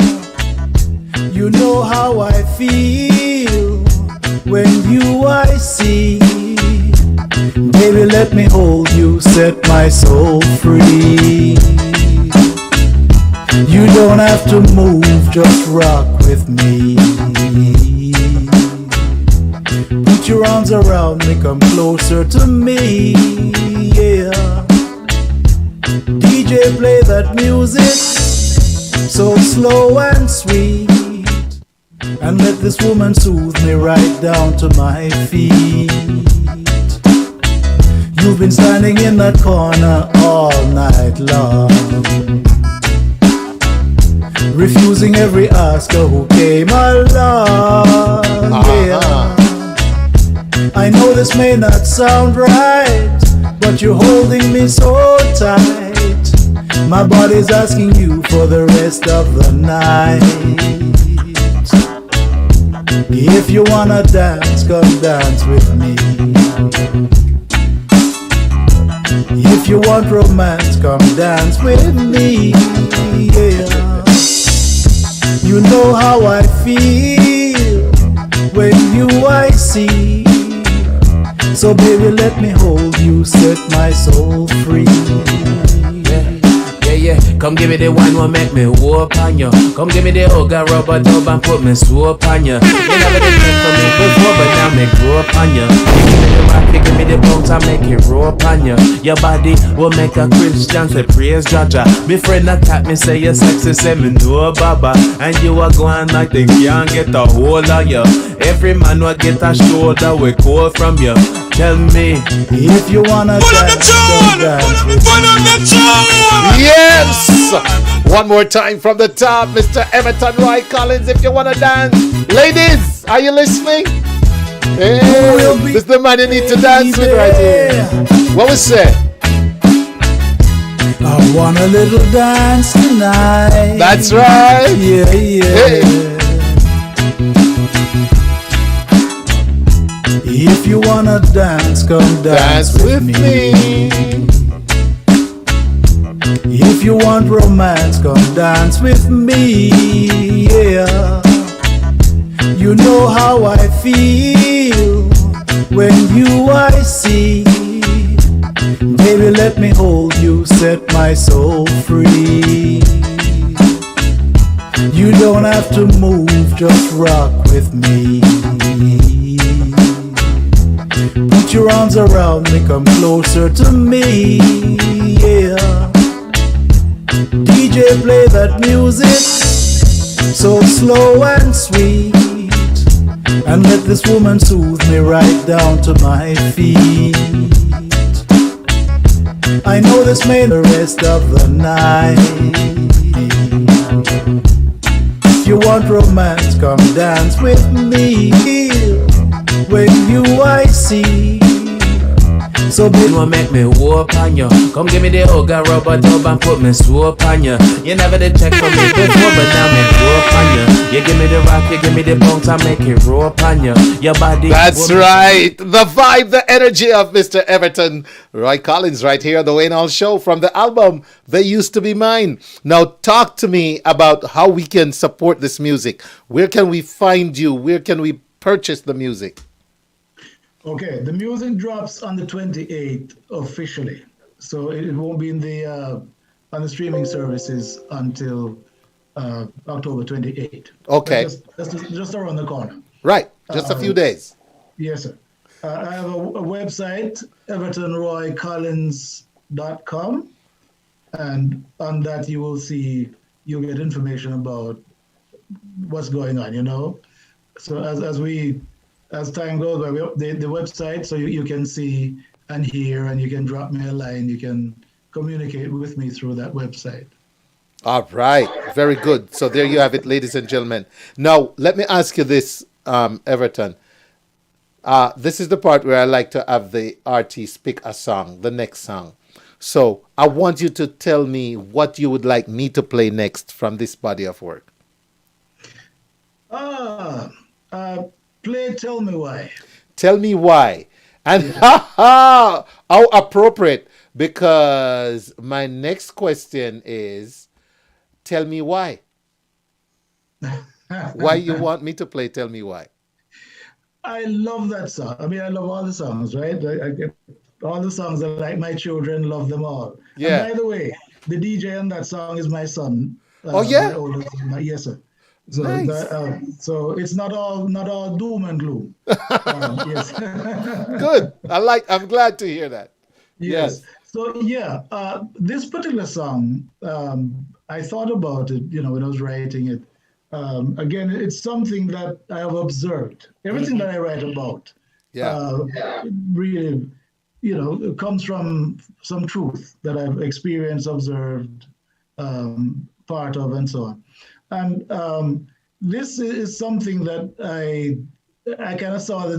Speaker 13: You know how I feel when I see. Baby, let me hold you, set my soul free. You don't have to move, just rock with me. Put your arms around me, come closer to me. Yeah. DJ, play that music, so slow and sweet. And let this woman soothe me right down to my feet. You've been standing in that corner all night long, refusing every asker who came along. Yeah. I know this may not sound right, but you're holding me so tight. My body's asking you for the rest of the night. If you wanna dance, come dance with me. If you want romance, come dance with me. Yeah. You know how I feel when I see. So baby, let me hold you, set my soul free.
Speaker 15: yeah. Come give me the one will make me whoop on you. Come give me the hug and rubber dub and put me swoop on you. You never did that for me before, but now me grow up on you. You give me the rock, you give me the bounce and make it roll up on you. Your body will make a Christian say praise Jaja. Me friend attack me say you're sexy, say me no baba. And you are going like they can't get a hold of you. Every man will get a shoulder we call from you. Tell me
Speaker 13: if you wanna dance, don't dance with me.
Speaker 2: Yes! One more time from the top, Mr. Everton Roy Collins. If you wanna dance, ladies, are you listening? Hey, this is the man you need to dance with right here. What we say?
Speaker 13: I want a little dance tonight.
Speaker 2: That's right.
Speaker 13: Yeah, yeah.
Speaker 2: Hey.
Speaker 13: If you wanna dance, come dance with me. If you want romance, come dance with me. Yeah. You know how I feel when you I see. Baby, let me hold you, set my soul free. You don't have to move, just rock with me. Put your arms around me, come closer to me, yeah. DJ, play that music, so slow and sweet. And let this woman soothe me right down to my feet. I know this may the rest of the night. If you want romance, come dance with me. When you I see.
Speaker 15: So baby, will make me whoop on you. Come give me the hug and rubber dub and put me swoop on you. You never did check for me before, but now me whoop on you. You give me the rock, you give me the bounce and make it roll on you. Your body.
Speaker 2: That's right. The vibe, the energy of Mr. Everton Roy Collins right here on the Waynehall Show from the album They Used to Be Mine. Now talk to me about how we can support this music. Where can we find you? Where can we purchase the music?
Speaker 14: Okay, the music drops on the 28th officially, so it won't be in the on the streaming services until October 28th.
Speaker 2: Okay,
Speaker 14: that's just around the corner.
Speaker 2: Right, just a few days.
Speaker 14: Yes, sir. I have a website, evertonroycollins.com, and on that you'll get information about what's going on. You know, so as time goes by, we update the website so you can see and hear, and you can drop me a line. You can communicate with me through that website.
Speaker 2: All right. Very good. So there you have it, ladies and gentlemen. Now, let me ask you this, Everton. This is the part where I like to have the artist pick a song, the next song. So I want you to tell me what you would like me to play next from this body of work.
Speaker 14: Play Tell Me Why.
Speaker 2: Tell Me Why. And how appropriate, because my next question is, tell me why. Why you want me to play Tell Me Why?
Speaker 14: I love that song. I mean, I love all the songs, right? I get all the songs are like my children, love them all.
Speaker 2: Yeah.
Speaker 14: And by the way, the DJ on that song is my son.
Speaker 2: Oh, yeah?
Speaker 14: My oldest son. Yes, sir. So,
Speaker 2: nice.
Speaker 14: So it's not all doom and gloom. Yes.
Speaker 2: Good. I'm glad to hear that. Yes.
Speaker 14: So yeah, this particular song, I thought about it, when I was writing it. Again, it's something that I have observed. Everything that I write about, really, it comes from some truth that I've experienced, observed, part of, and so on. And this is something that I kind of saw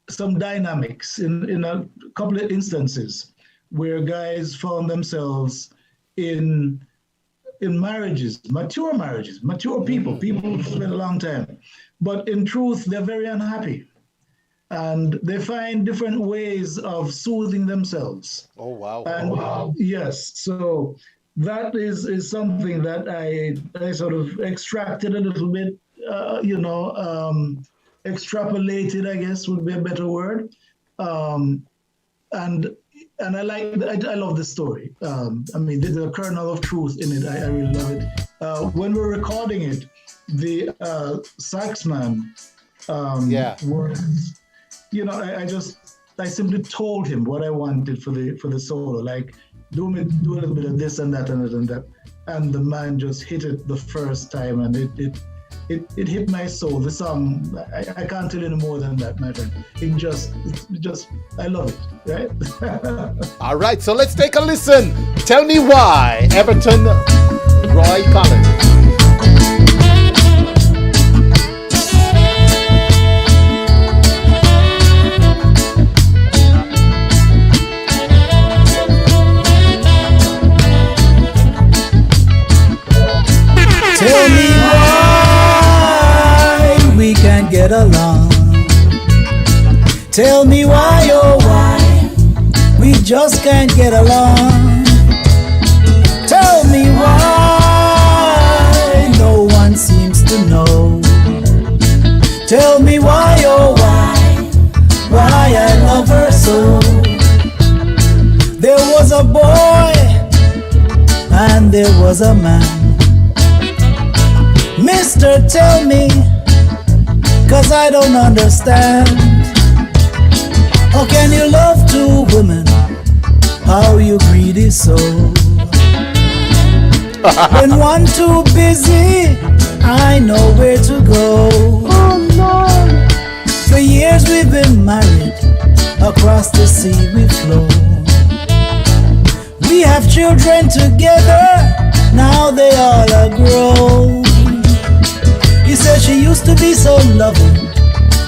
Speaker 14: some dynamics in a couple of instances where guys found themselves in marriages, mature people who spend a long time, but in truth they're very unhappy, and they find different ways of soothing themselves.
Speaker 2: Oh wow!
Speaker 14: And yes, so that is something that I sort of extracted a little bit, extrapolated, I guess would be a better word. And and I love the story. I mean, there's a kernel of truth in it. I really love it. When we're recording it, the sax man was, you know, I simply told him what I wanted for the solo, like do a little bit of this and that and that and that, and the man just hit it the first time, and it hit my soul. The song, I can't tell you any more than that, my friend. It just I love it, right?
Speaker 2: All right, so let's take a listen. Tell me why, Everton Roy Collins.
Speaker 13: Tell me why we can't get along. Tell me why, oh why, we just can't get along. Tell me why no one seems to know. Tell me why, oh why I love her so. There was a boy and there was a man. Mister, tell me, 'cause I don't understand. How can you love two women? How you greedy so? When one too busy, I know where to go. Oh no! For years we've been married, across the sea we've flown. We have children together, now they all are grown. You said she used to be so loving,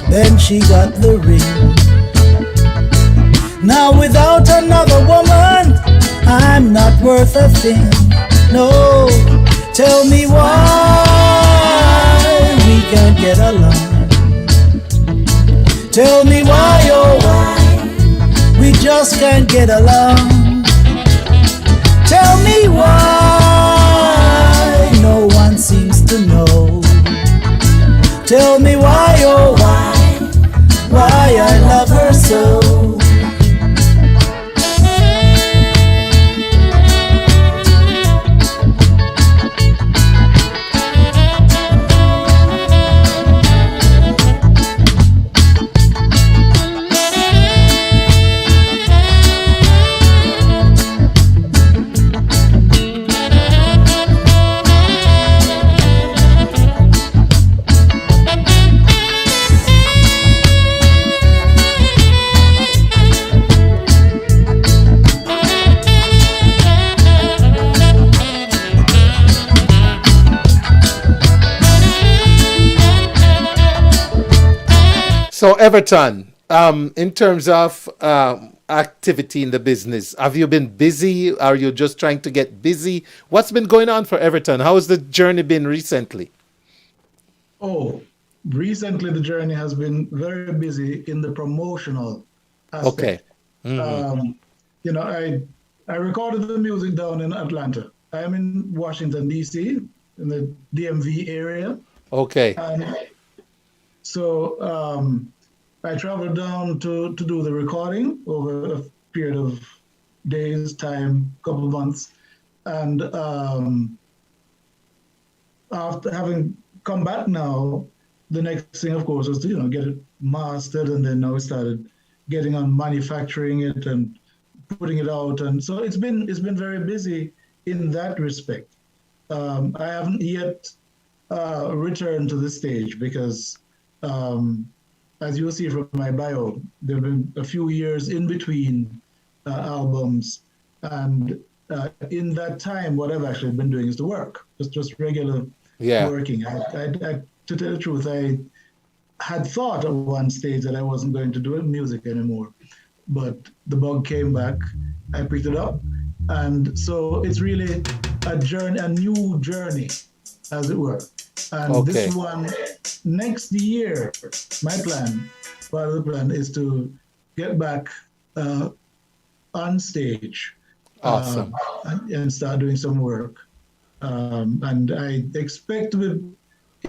Speaker 13: then she got the ring. Now without another woman, I'm not worth a thing. No, tell me why we can't get along. Tell me why, oh why, we just can't get along. Tell me why no one seems to know. Tell me why, oh why I love her so.
Speaker 2: So Everton, in terms of activity in the business, have you been busy? Are you just trying to get busy? What's been going on for Everton? How has the journey been recently?
Speaker 14: Oh, recently the journey has been very busy in the promotional aspect.
Speaker 2: Okay. Mm-hmm.
Speaker 14: You know, I recorded the music down in Atlanta. I am in Washington, D.C., in the DMV area.
Speaker 2: Okay.
Speaker 14: And so I traveled down to do the recording over a period of days, time, couple of months. And after having come back now, the next thing, of course, was to, you know, get it mastered. And then now we started getting on manufacturing it and putting it out. And so it's been very busy in that respect. I haven't yet returned to the stage because as you'll see from my bio, there have been a few years in between albums. And in that time, what I've actually been doing is the work, just regular working. To tell the truth, I had thought at one stage that I wasn't going to do music anymore, but the bug came back, I picked it up. And so it's really a journey, a new journey, as it were. And this one, next year, my plan, part of the plan is to get back on stage.
Speaker 2: Awesome.
Speaker 14: And start doing some work. And I expect to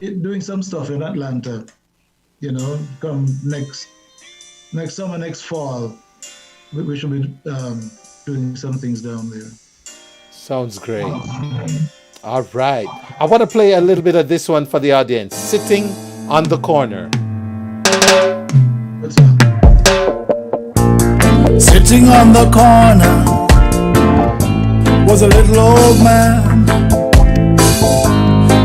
Speaker 14: be doing some stuff in Atlanta, you know, come next summer, next fall. we should be doing some things down there.
Speaker 2: Sounds great. All right. I want to play a little bit of this one for the audience. Sitting on the Corner.
Speaker 13: Sitting on the corner was a little old man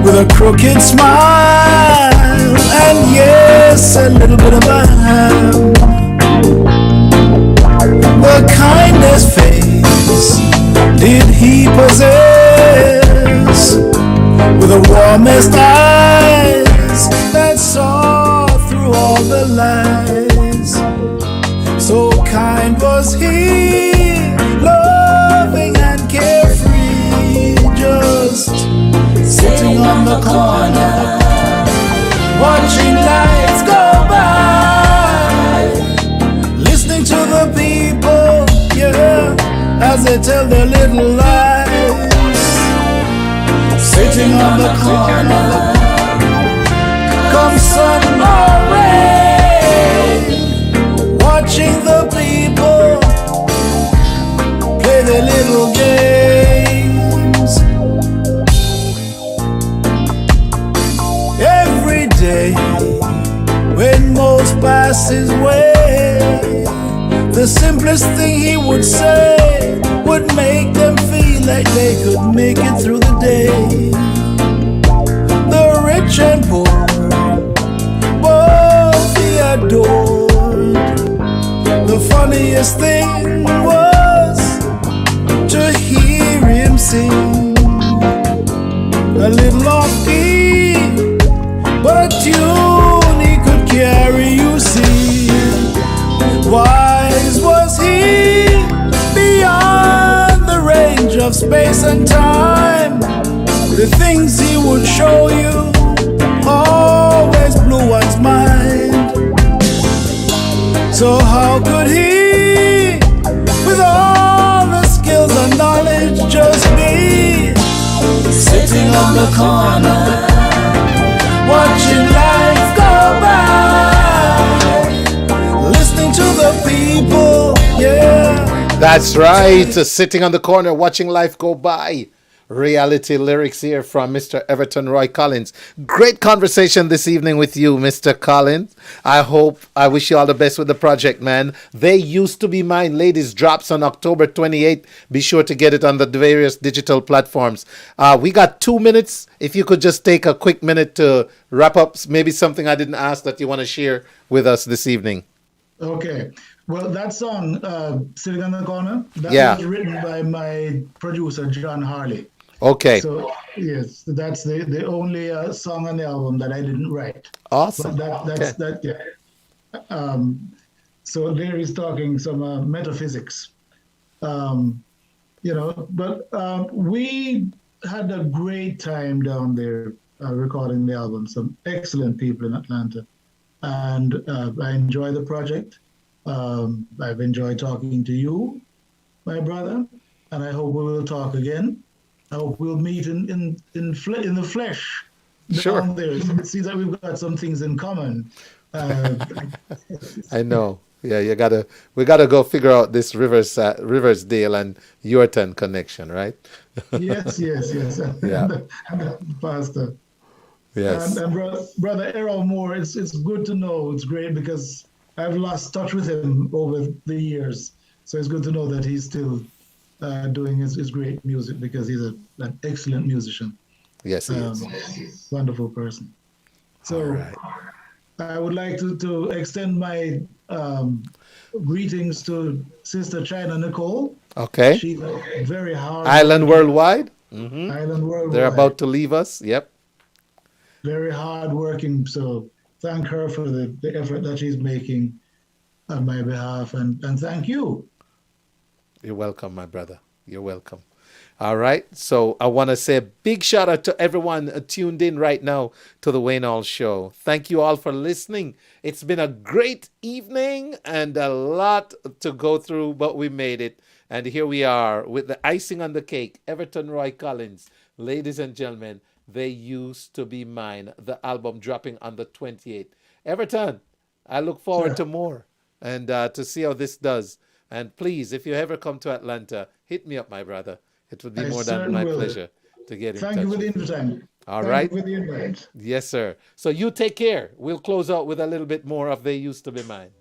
Speaker 13: with a crooked smile and yes, a little bit of a ham. The kindest face did he possess, with the warmest eyes that saw through all the lies. So kind was he, loving and carefree, just sitting on the corner, watching lights go by, listening to the people, yeah, as they tell their little lies. Sitting on the corner, come sun or rain, watching the people play their little games. Every day, when most pass his way, the simplest thing he would say would make them feel like they could make it through the day. The rich and poor, both he adored. The funniest thing was to hear him sing a little off-key, but a tune he could carry, you see. Wise was he beyond the range of space and time. The things he would show you always blew one's mind. So how could he, with all the skills and knowledge, just be sitting on the corner, watching life go by, listening to the people, yeah.
Speaker 2: That's right. Sitting on the corner, watching life go by. Reality lyrics here from Mr. Everton Roy Collins. Great conversation this evening with you, Mr. Collins. I wish you all the best with the project, man. They Used to Be Mine, ladies, drops on October 28th. Be sure to get it on the various digital platforms. We got 2 minutes. If you could just take a quick minute to wrap up maybe something I didn't ask that you want to share with us this evening.
Speaker 14: Okay. Well, that song, Sitting on the Corner, that was written by my producer, John Harley.
Speaker 2: Okay.
Speaker 14: So, yes, that's the only song on the album that I didn't write.
Speaker 2: Awesome.
Speaker 14: But so there is talking some metaphysics. But we had a great time down there recording the album. Some excellent people in Atlanta. And I enjoy the project. I've enjoyed talking to you, my brother, and I hope we will talk again. I hope we'll meet in the flesh down there. It seems that we've got some things in common.
Speaker 2: I know. Yeah, we gotta go figure out this Riversdale and Yorton connection, right?
Speaker 14: Yes.
Speaker 2: Yeah.
Speaker 14: Pastor.
Speaker 2: Yes.
Speaker 14: And brother Errol Moore, it's good to know. It's great because I've lost touch with him over the years. So it's good to know that he's still doing his great music because he's an excellent musician.
Speaker 2: Yes, he is.
Speaker 14: Wonderful person. So I would like to extend my greetings to Sister China Nicole.
Speaker 2: Okay.
Speaker 14: She's a very hard
Speaker 2: Island Worldwide. Mm-hmm.
Speaker 14: Island Worldwide.
Speaker 2: They're about to leave us. Yep.
Speaker 14: Very hard working. So thank her for the effort that she's making on my behalf, and thank you.
Speaker 2: You're welcome, my brother. You're welcome. All right. So I want to say a big shout out to everyone tuned in right now to the Wayne Hall Show. Thank you all for listening. It's been a great evening and a lot to go through, but we made it. And here we are with the icing on the cake, Everton Roy Collins. Ladies and gentlemen, They Used to Be Mine, the album dropping on the 28th. Everton, I look forward to more and to see how this does. And please, if you ever come to Atlanta, hit me up, my brother. It would be
Speaker 14: I
Speaker 2: more than my
Speaker 14: certainly will.
Speaker 2: pleasure to get in touch.
Speaker 14: Thank you for
Speaker 2: with
Speaker 14: the invite.
Speaker 2: All
Speaker 14: Thank
Speaker 2: right.
Speaker 14: you for the invite.
Speaker 2: Yes, sir. So you take care. We'll close out with a little bit more of They Used to Be Mine.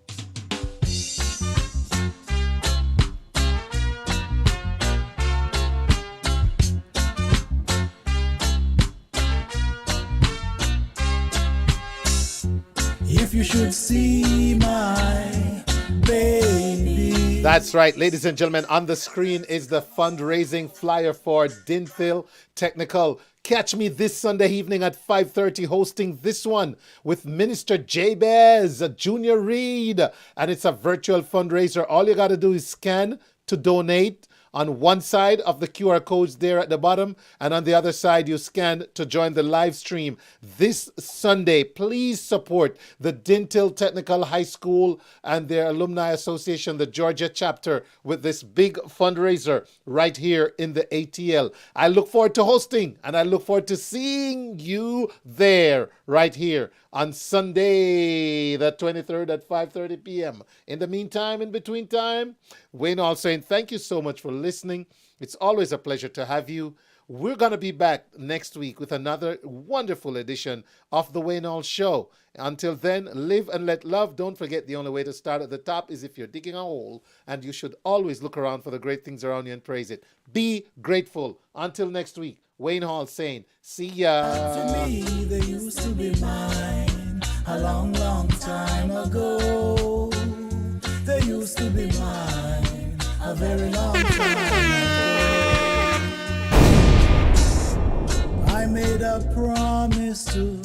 Speaker 13: If you should see my baby.
Speaker 2: That's right, ladies and gentlemen. On the screen is the fundraising flyer for Dinfield Technical. Catch me this Sunday evening at 5:30 hosting this one with Minister Jabez, Junior Reed. And it's a virtual fundraiser. All you got to do is scan to donate. On one side of the QR codes there at the bottom, and on the other side you scan to join the live stream this Sunday. Please support the Dinfield Technical High School and their Alumni Association, the Georgia chapter, with this big fundraiser right here in the ATL. I look forward to hosting, and I look forward to seeing you there right here on Sunday, the 23rd at 5:30 p.m. In the meantime, in between time, Wayne Hall saying thank you so much for listening. It's always a pleasure to have you. We're going to be back next week with another wonderful edition of the Wayne Hall Show. Until then, live and let love. Don't forget, the only way to start at the top is if you're digging a hole, and you should always look around for the great things around you and praise it. Be grateful. Until next week, Wayne Hall saying, see ya.
Speaker 13: To me, they used to be mine a long, long time ago. They used to be mine a very long time ago. I made a promise to